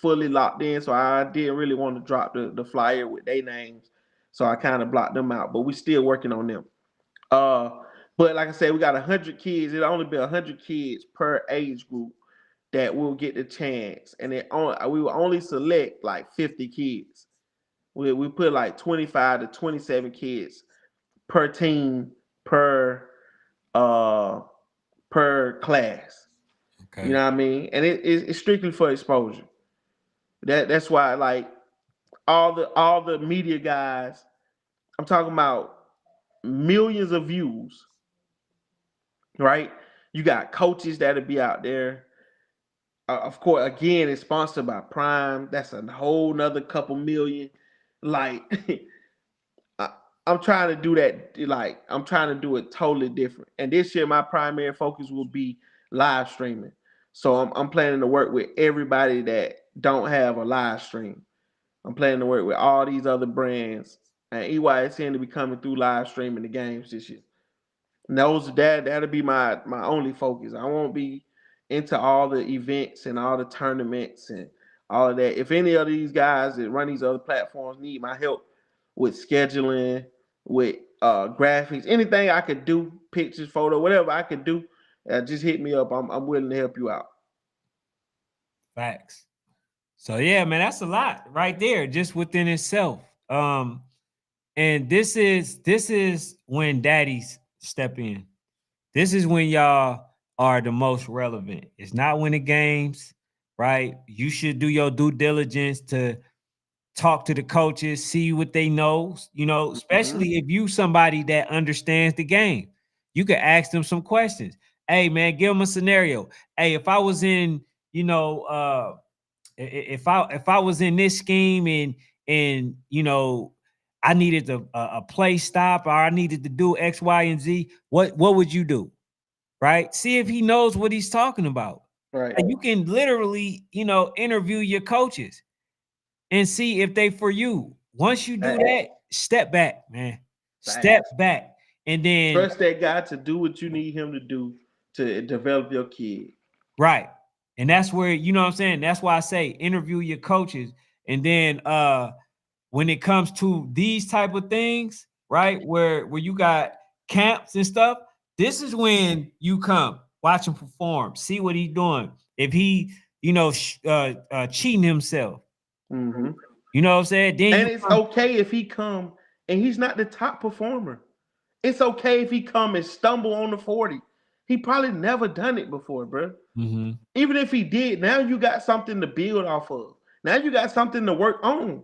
fully locked in. So I didn't really want to drop the flyer with their names. So I kind of blocked them out. But we still working on them. Uh, but like I said, we got 100 kids. It'll only be 100 kids per age group that will get the chance, and we will only select like 50 kids. We put like 25 to 27 kids per team uh per class. You Okay. know what I mean? And it's strictly for exposure. That's why, like, all the media guys, I'm talking about millions of views, right? You got coaches that'll be out there. Of course, again, it's sponsored by Prime. That's a whole nother couple million. Like, I, I'm trying to do that. Like, I'm trying to do it totally different. And this year, my primary focus will be live streaming. So I'm planning to work with everybody that don't have a live stream. I'm planning to work with all these other brands, and EYSN to be coming through live streaming the games this year. And that'll be my only focus. I won't be into all the events and all the tournaments and all of that. If any of these guys that run these other platforms need my help with scheduling, with graphics, anything I could do, pictures, photo, whatever I could do, just hit me up. I'm willing to help you out. Facts. So yeah, man, that's a lot right there, just within itself. And this is when daddies step in. This is when y'all are the most relevant. It's not when the games, right? You should do your due diligence to talk to the coaches, see what they know, Mm-hmm. especially if you somebody that understands the game. You can ask them some questions. Hey man, give them a scenario. Hey, if I was in, if I was in this scheme and I needed a play stop or I needed to do X, Y, and Z, what would you do? Right? See if he knows what he's talking about. Right. And you can literally, interview your coaches and see if they for you. Once you do Facts. that, step back, man. Step Facts. back And then Trust that guy to do what you need him to do to develop your kid. right. And that's where, you know what I'm saying? That's why I say interview your coaches. And then when it comes to these type of things, right? Where you got camps and stuff, this is when you come, watch him perform, see what he's doing. If he, cheating himself, Mm-hmm. you know what I'm saying? Then And you it's come, okay if he come and he's not the top performer. It's okay if he come and stumble on the 40. He probably never done it before, bro. mm-hmm, Even if he did, now you got something to build off of. Now you got something to work on.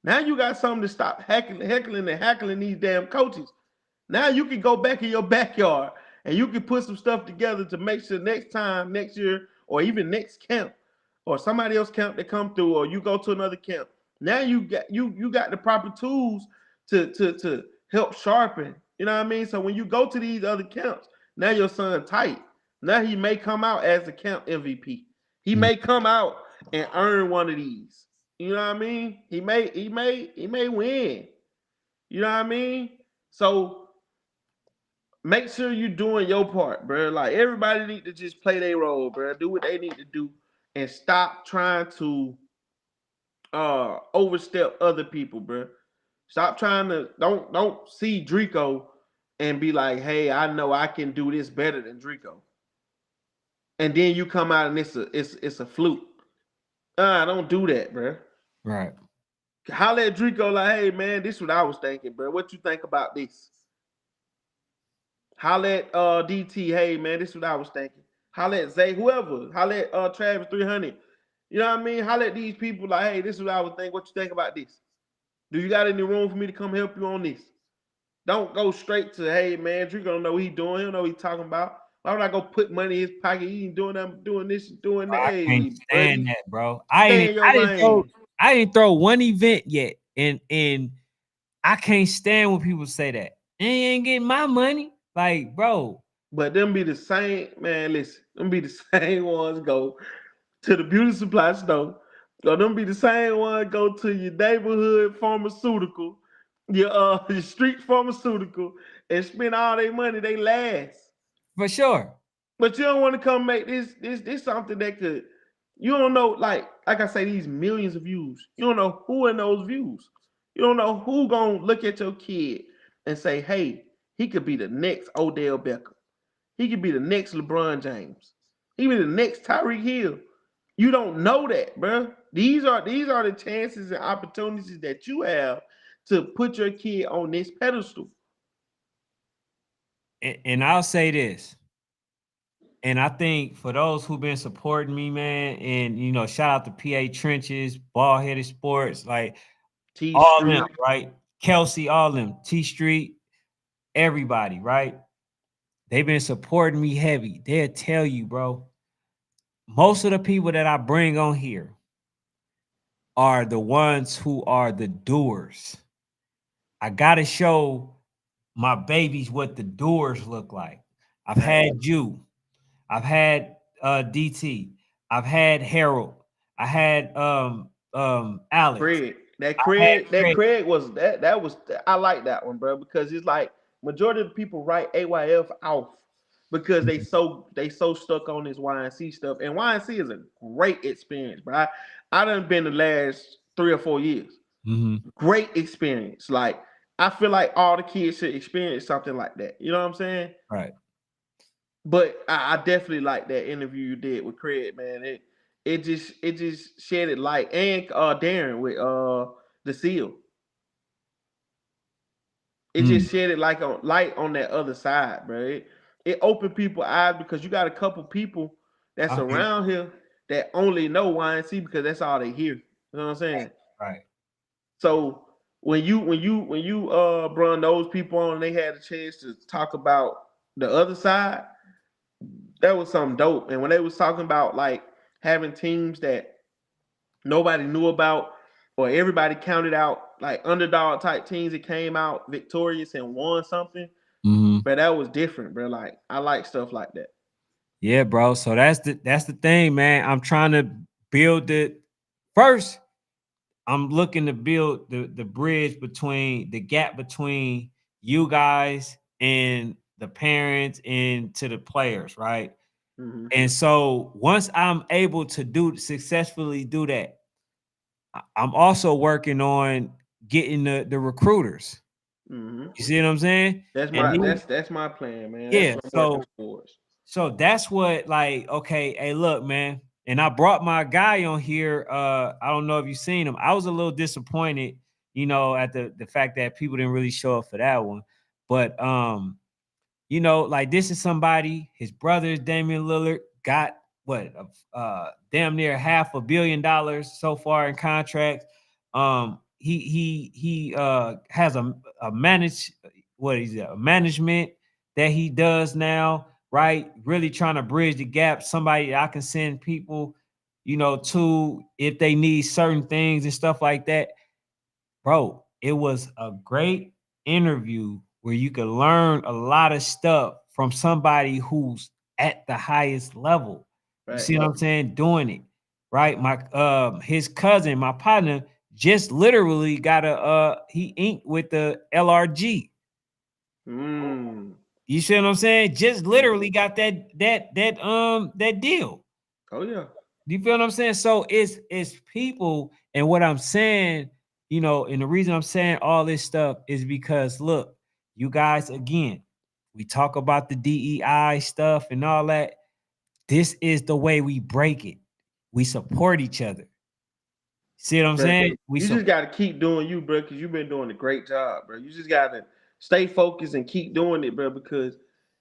Now you got something to stop heckling and hackling these damn coaches. Now you can go back in your backyard and you can put some stuff together to make sure next time, next year, or even next camp, or somebody else camp that come through, or you go to another camp. Now you got the proper tools to help sharpen. You know what I mean? So when you go to these other camps, now your son tight. Now he may come out as a camp MVP. He mm-hmm. may come out and earn one of these. You know what I mean? He may win. You know what I mean? So make sure you're doing your part, bro. Like everybody need to just play their role, bro. Do what they need to do and stop trying to overstep other people, bro. Stop trying to don't see Drico and be like, hey, I know I can do this better than Drico. And then you come out and it's a fluke. Don't do that, bro. Right. Holler at Drico like, hey man, this is what I was thinking, bro. What you think about this? Holler at DT, hey man, this is what I was thinking. Holler at Zay, whoever. Holler at Travis 300. You know what I mean? Holler at these people like, hey, this is what I was thinking. What you think about this? Do you got any room for me to come help you on this? Don't go straight to, hey man, Drew gonna know what he doing. He don't know what he talking about. Why would I go put money in his pocket? He ain't doing that, doing this, doing that. I can't Hey, stand buddy, that, bro. stay in your lane. I didn't throw one event yet. And I can't stand when people say that. They ain't getting my money. Like, bro. But them be the same, man. Listen, them be the same ones go to the beauty supply store. Or them be the same ones go to your neighborhood pharmaceutical, your street pharmaceutical, and spend all their money. They last. For sure. But you don't want to come make this something that could. You don't know, like I say, these millions of views. You don't know who in those views. You don't know who gonna look at your kid and say, "Hey, he could be the next Odell Beckham. He could be the next LeBron James. He could be the next Tyreek Hill." You don't know that, bro. These are the chances and opportunities that you have to put your kid on this pedestal. And I'll say this. And I think for those who've been supporting me, man, and shout out to PA Trenches, Ball Headed Sports, like T all them, Street, right? Kelsey, all them, T Street, everybody, right? They've been supporting me heavy. They'll tell you, bro. Most of the people that I bring on here are the ones who are the doers. I gotta show my babies what the doers look like. I've had you. I've had DT. I've had Harold. I had Alex. Craig. That I had Craig, that Craig. Craig was that was I like that one, bro, because it's like majority of the people write AYF off because they so stuck on this YNC stuff. And YNC is a great experience, bro. I done been the last 3 or 4 years. Mhm. Great experience. Like I feel like all the kids should experience something like that. You know what I'm saying? Right. But I definitely like that interview you did with Craig, man. It just shedded light, and Darren with the seal. It Mm. just shedded light on that other side, bro. It opened people's eyes because you got a couple people that's I hear you. around here that only know YNC because that's all they hear. You know what I'm saying? Right. So when you brought those people on and they had a chance to talk about the other side, that was something dope. And when they was talking about like having teams that nobody knew about or everybody counted out like underdog type teams that came out victorious and won something, Mhm. but that was different, bro. Like I like stuff like that. Yeah, bro. So that's the thing, man. I'm trying to build it first. I'm looking to build the bridge between the gap between you guys and the parents and to the players, right? Mm-hmm. And so once I'm able to successfully do that, I'm also working on getting the recruiters. Mm-hmm. You see what I'm saying? That's And my then, that's my plan, man. That's yeah, what I'm working towards. so that's what, like, okay, hey, look, man. And I brought my guy on here. I don't know if you've seen him. I was a little disappointed, at the fact that people didn't really show up for that one. But like, this is somebody, his brother is Damian Lillard, got what, damn near $500 million so far in contracts. He has a a management that he does now, right? Really trying to bridge the gap. Somebody I can send people, to, if they need certain things and stuff like that. Bro, it was a great interview where you could learn a lot of stuff from somebody who's at the highest level. You Right. see what I'm saying? Doing it. Right. My his cousin, my partner, just literally got he inked with the LRG. Mm. You see what I'm saying? Just literally got that deal. Oh yeah. Do you feel what I'm saying? So it's people, and what I'm saying, and the reason I'm saying all this stuff is because, look, you guys, again, we talk about the DEI stuff and all that. This is the way we break it. We support each other. See what I'm Bro, saying? We you just support. got to keep doing you, bro, because you've been doing a great job, bro. You just got to stay focused and keep doing it, bro, because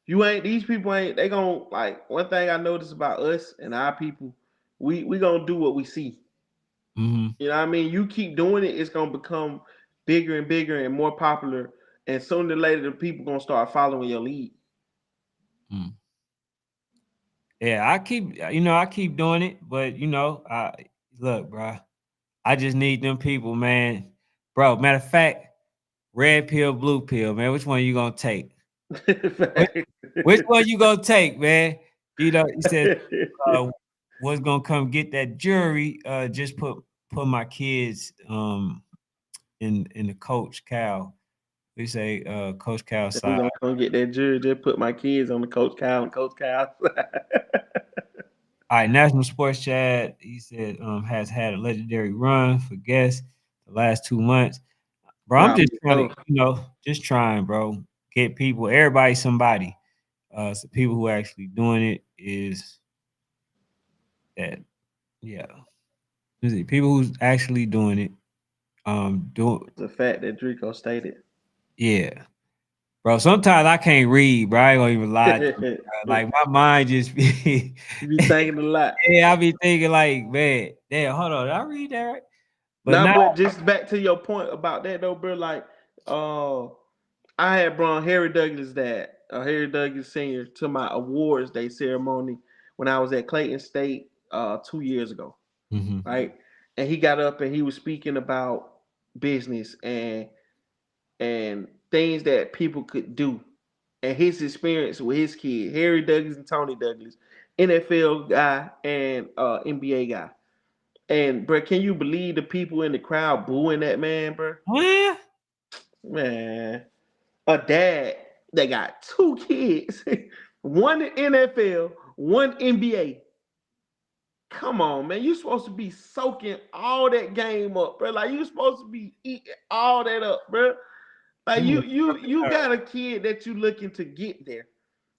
these people ain't, they gonna, like, one thing I noticed about us and our people, we gonna do what we see. Mhm. You know what I mean? You keep doing it, it's gonna become bigger and bigger and more popular, and sooner or later, the people gonna start following your lead. Mm. Yeah, I keep doing it, but I look, bro. I just need them people, man. Bro, matter of fact, red pill, blue pill, man. Which one you gonna take? Which, which one you gonna take, man? He said, uh, was gonna come get that jury. Just put my kids in the Coach Cal. We say Coach Cal We're side. gonna come get that jury. Just put my kids on the Coach Kyle and Coach Kyle. All right, National Sports Chat. He said has had a legendary run for guests the last 2 months. Bro, I'm Nah, just for trying to, sure. just trying, bro. Get people, everybody, somebody. So people who are actually doing it is that, yeah. People who's actually doing it. Do The fact that Drico stated. Yeah, bro. Sometimes I can't read, bro. I ain't gonna even lie to you, You bro. Like, my mind just be, be thinking a lot. yeah, I be thinking like, man, damn, hold on, did I read that right? But Now, now, but just back to your point about that though, bro. Like, I had brought Harry Douglas dad, Harry Douglas Sr. to my awards day ceremony when I was at Clayton State 2 years ago, Mhm. right? And he got up and he was speaking about business and things that people could do, and his experience with his kid, Harry Douglas and Tony Douglas, NFL guy and NBA guy. And bro, can you believe the people in the crowd booing that man, bro? Well, Man, a dad that got two kids, one in NFL, one NBA. Come on, man. You supposed to be soaking all that game up, bro. Like you supposed to be eating all that up, bro. Like you you got a kid that you looking to get there.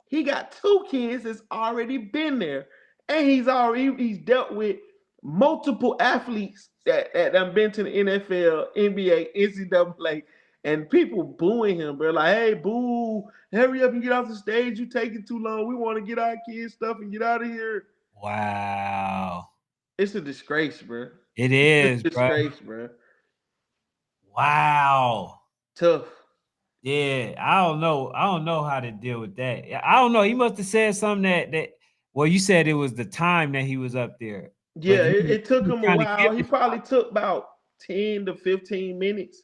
He got two kids that's already been there, and he's dealt with multiple athletes that have been to the NFL, NBA, NCAA, and people booing him, bro. Like, hey, boo, hurry up and get off the stage. You taking too long. We want to get our kids stuff and get out of here. wow, It's a disgrace, bro. it It's is, a bro. disgrace, bro. Wow. Tough. Yeah, I don't know how to deal with that. I don't know. He must have said something that. Well, you said it was the time that he was up there, but Yeah, it he took was him a trying to give while. He it. probably took about 10 to 15 minutes.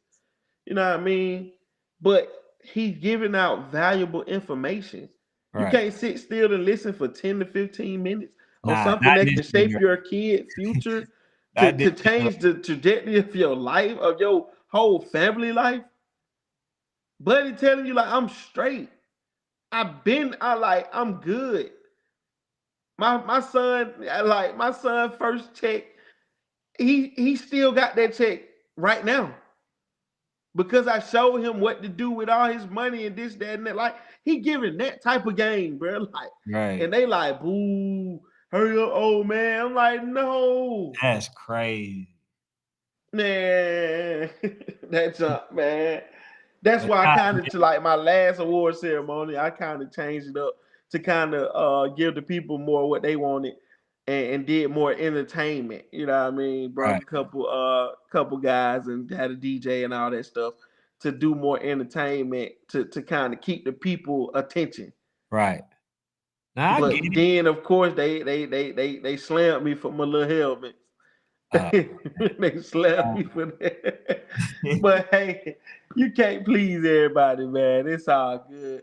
You know what I mean? But he's giving out valuable information. You Right. can't sit still and listen for 10 to 15 minutes on Nah, something not that this can nigga. shape your kid's future, Not this to nigga. change the trajectory of your life, of your whole family life. Buddy telling you, like, I'm straight. I'm good. My son, like my son first check, he still got that check right now because I showed him what to do with all his money and this, that, and that. Like he giving that type of game, bro. Like, Right. and they like, boo, hurry up, old man. I'm like, no, That's crazy. man, that's up, man. That's But why I nah, kind of to like my last award ceremony, I kind of changed it up to kind of give the people more what they wanted and did more entertainment. You know what I mean? Brought right, a couple guys and had a DJ and all that stuff to do more entertainment to kind of keep the people attention. right. Now I get But it. then of course they slammed me for my little helmet. Uh, They slapped me for that. But hey, you can't please everybody, man. It's all good.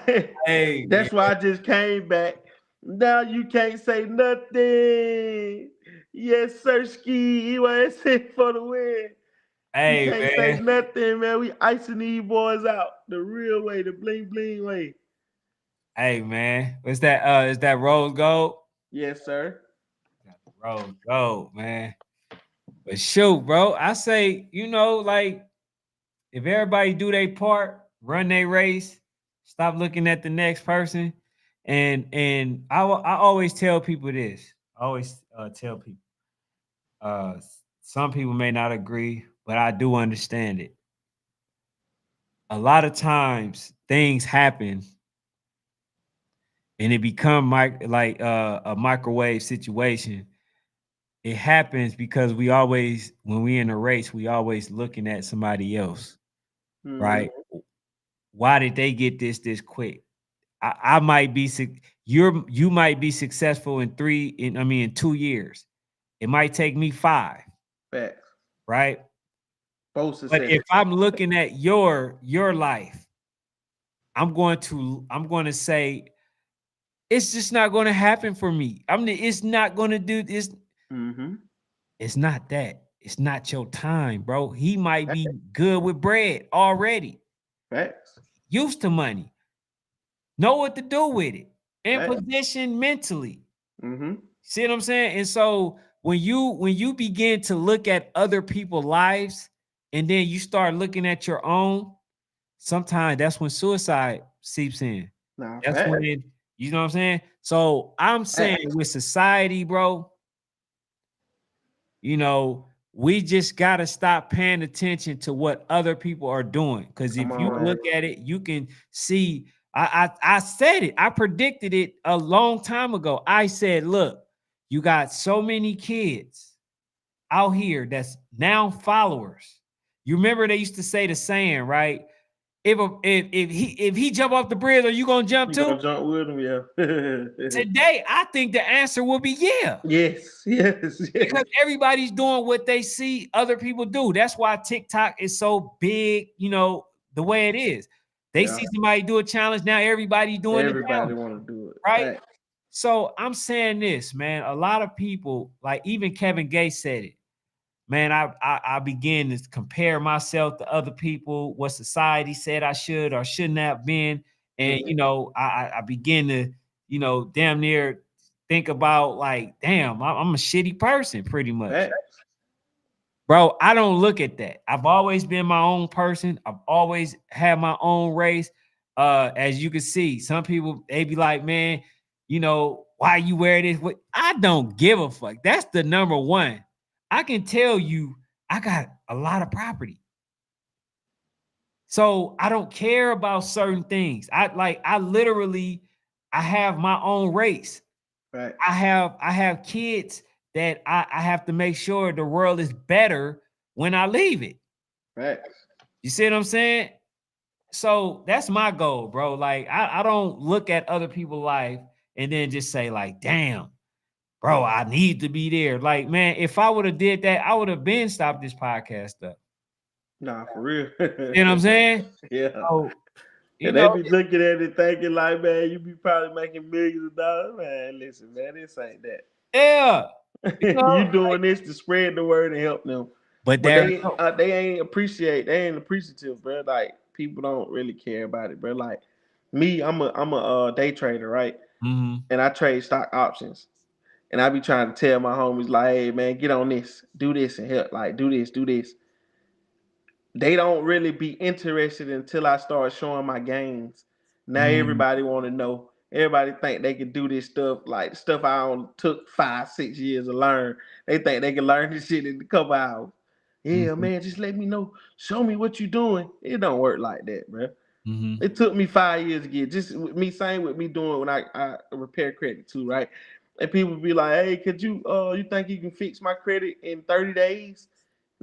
hey, man. That's why I just came back. Now you can't say nothing. Yes, sir, ski. USA for the win. You Hey, can't say man. nothing, man. We icing these boys out the real way, the bling bling way. Hey, man. What's that? Is that rose gold? Yes, sir. Got the rose gold, man. But shoot, bro. I say, like if everybody do their part, run their race, stop looking at the next person, and I always tell people this. I always tell people. Some people may not agree, but I do understand it. A lot of times things happen and it become like a microwave situation. It happens because we always, when we in a race, we always looking at somebody else, Mm-hmm. right? Why did they get this quick? I might be you might be successful in in 2 years. It might take me 5, Facts. right? Both But success. if I'm looking at your life, I'm going to say it's just not going to happen for me. It's not going to do this. Mm-hmm. It's not that. It's not your time, bro. He might be good with bread already, Facts. used to money, know what to do with it, in Facts. position mentally. Mm-hmm. See what I'm saying? And so when you begin to look at other people's lives and then you start looking at your own, sometimes that's when suicide seeps in. Nah, That's facts. when you know what I'm saying? So I'm saying Facts. with society, bro, we just gotta stop paying attention to what other people are doing. Because if Come you on, man. look at it, you can see. I said it. I predicted it a long time ago. I said, look, you got so many kids out here that's now followers. You remember they used to say the saying, right? If he jump off the bridge, are you gonna jump You too? gonna jump with him, yeah. Today, I think the answer will be yeah. Yes, yes, Because yes. everybody's doing what they see other people do. That's why TikTok is so big, the way it is. They Yeah. see somebody do a challenge, now everybody's doing the Everybody challenge, want to do it. right? Facts. So I'm saying this, man. A lot of people, like even Kevin Gates said it, man. I begin to compare myself to other people, what society said I should or shouldn't have been. And Mm-hmm. I begin to, damn near think about like, damn, I'm a shitty person pretty much. Facts. Bro, I don't look at that. I've always been my own person. I've always had my own race. As you can see, some people they be like, man, why you wear this? What I don't give a fuck. That's the number one. I can tell you, I got a lot of property. So I don't care about certain things. I literally I have my own race. I Facts. have I have kids that I have to make sure the world is better when I leave it. Facts. You see what I'm saying? So that's my goal, bro. Like I don't look at other people's life and then just say, like, damn, bro, I need to be there. Like, man, if I would have did that, I would have been stopped this podcast stuff. Nah, for real. You know what I'm saying? Yeah. So, you And they know, be looking at it thinking like, man, you be probably making millions of dollars. Man, listen, man, this ain't that. yeah, You doing this to spread the word and help them, but but there, they ain't appreciative, bro. Like people don't really care about it, bro. Like Me, I'm a day trader, right? Mm-hmm. And I trade stock options. And I be trying to tell my homies like, hey man, get on this, do this, and help, like do this, do this. They don't really be interested until I start showing my gains. Now Mm-hmm. everybody want to know. Everybody think they can do this stuff, like stuff I took 5, 6 years to learn. They think they can learn this shit in a couple hours. Yeah, Mm-hmm. man, just let me know. Show me what you doing. It don't work like that, bro. Mm-hmm. It took me 5 years to get just with me same with me doing when I repair credit too, right? And people be like, hey, could you think you can fix my credit in 30 days?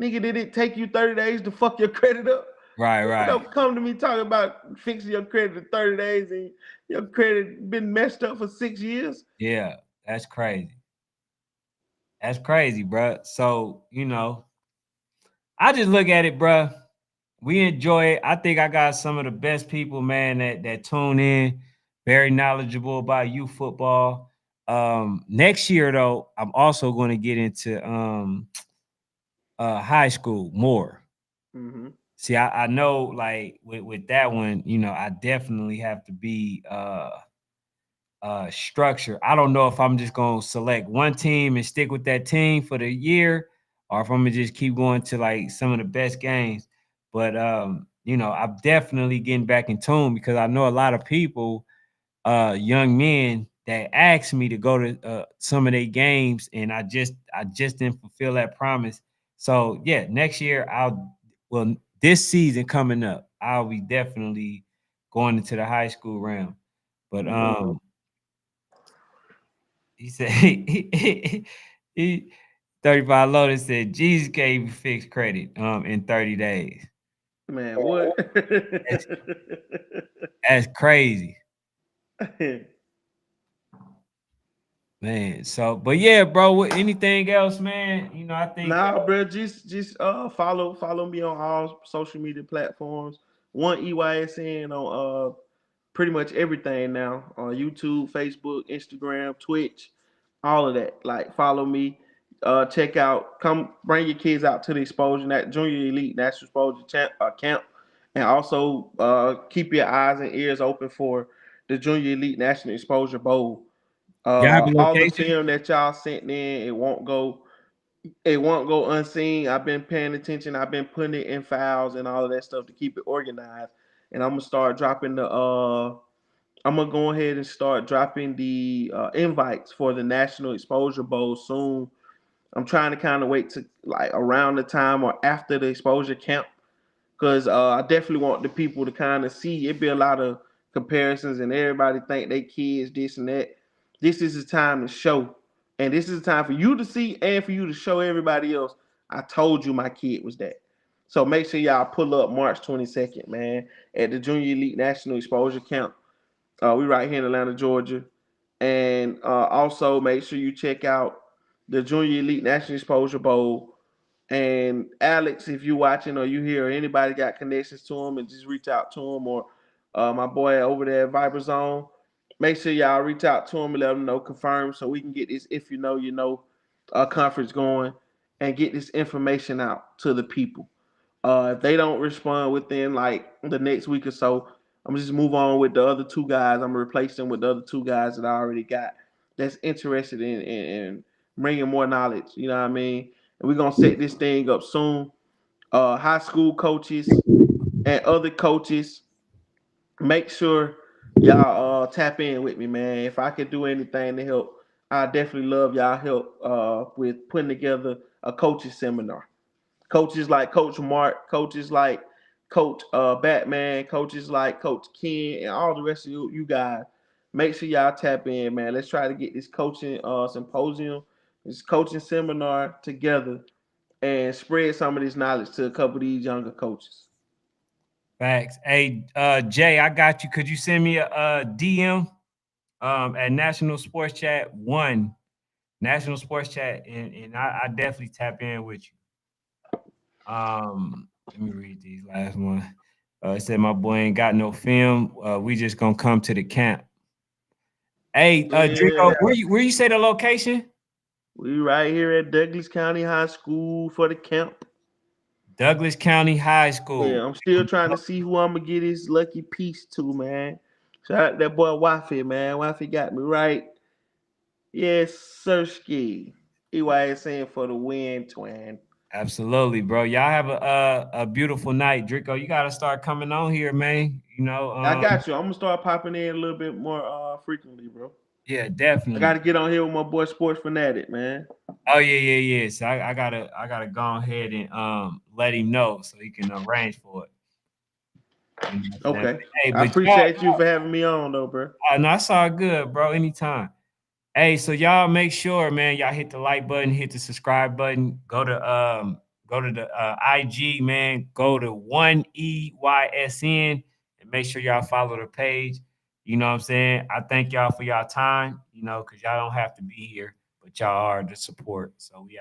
Nigga, did it take you 30 days to fuck your credit up? Right, Nigga, right. don't come to me talking about fixing your credit in 30 days and your credit been messed up for 6 years. Yeah, that's crazy. That's crazy, bro. So, I just look at it, bro. We enjoy it. I think I got some of the best people, man, that tune in, very knowledgeable about youth football. Next year, though, I'm also going to get into high school more. Mm-hmm. See, I know like with that one, I definitely have to be structure. I don't know if I'm just gonna select one team and stick with that team for the year, or if I'm gonna just keep going to like some of the best games. But I'm definitely getting back in tune because I know a lot of people, young men that asked me to go to some of their games, and I just didn't fulfill that promise. So yeah, next year this season coming up, I'll be definitely going into the high school realm. But Mm-hmm. he said he 35 Lotus said Jesus gave you fixed credit in 30 days. Man, what? That's, that's crazy, man. So, but yeah, bro, anything else, man? I think Nah, bro, just follow me on all social media platforms. One EYSN on pretty much everything now on YouTube, Facebook, Instagram, Twitch, all of that. Like follow me, check out, come bring your kids out to the exposure that Junior Elite National Exposure camp, and also keep your eyes and ears open for the Junior Elite National Exposure Bowl. you have a All the location. film that y'all sent in, it won't go unseen. I've been paying attention. I've been putting it in files and all of that stuff to keep it organized. And I'm gonna start dropping the. I'm gonna go ahead and start dropping the invites for the National Exposure Bowl soon. I'm trying to kind of wait to like around the time or after the exposure camp because I definitely want the people to kind of see. It be a lot of comparisons, and everybody think they kids this and that. This is the time to show, and this is the time for you to see and for you to show everybody else. I told you my kid was that. So make sure y'all pull up March 22nd, man, at the Junior Elite National Exposure Camp. We right here in Atlanta, Georgia, and also make sure you check out the Junior Elite National Exposure Bowl. And Alex, if you watching or you hear or anybody got connections to him, and just reach out to him or my boy over there at Viber Zone, make sure y'all reach out to him and let him know, confirm, so we can get this if you know conference going and get this information out to the people. If they don't respond within like the next week or so, I'm gonna just move on with the other two guys. I'm gonna replace them with the other two guys that I already got that's interested in bringing more knowledge. You know what I mean? And we're gonna set this thing up soon. High school coaches and other coaches, make sure y'all tap in with me, man. If I could do anything to help, I definitely love y'all help with putting together a coaches seminar. Coaches like Coach Mark, coaches like Coach Batman, coaches like Coach Ken, and all the rest of you guys. Make sure y'all tap in, man. Let's try to get this coaching symposium, this coaching seminar together, and spread some of this knowledge to a couple of these younger coaches. Facts. Hey, Jay, I got you. Could you send me a DM at National Sports Chat One, National Sports Chat, and I definitely tap in with you. Let me read these last one. It said my boy ain't got no film. We just gonna come to the camp. Hey, Drico, Yeah, where you say the location? we right here at Douglas County High School for the camp. Douglas County High Yeah, School. I'm still trying to see who I'm gonna get his lucky piece to, man. Shout out that boy Waffy, man. Waffy got me right. Yes, Sirski. EYSN for the win, twin. Absolutely, bro. Y'all have a beautiful night, Drico. You gotta start coming on here, man. I got you. I'm gonna start popping in a little bit more frequently, bro. Yeah, I got definitely. to get on here with my boy Sports Fanatic, man. Oh yeah. So I gotta go ahead and let him know so he can arrange for it. You know what I'm saying? Okay. Hey, I but y'all, appreciate you for having me on, though, bro. no, that's all good, bro. Anytime. Hey, so y'all make sure, man, y'all hit the like button, hit the subscribe button, go to the IG, man, go to 1EYSN and make sure y'all follow the page. You know what I'm saying? I thank y'all for y'all time, because y'all don't have to be here, but y'all are the support. So we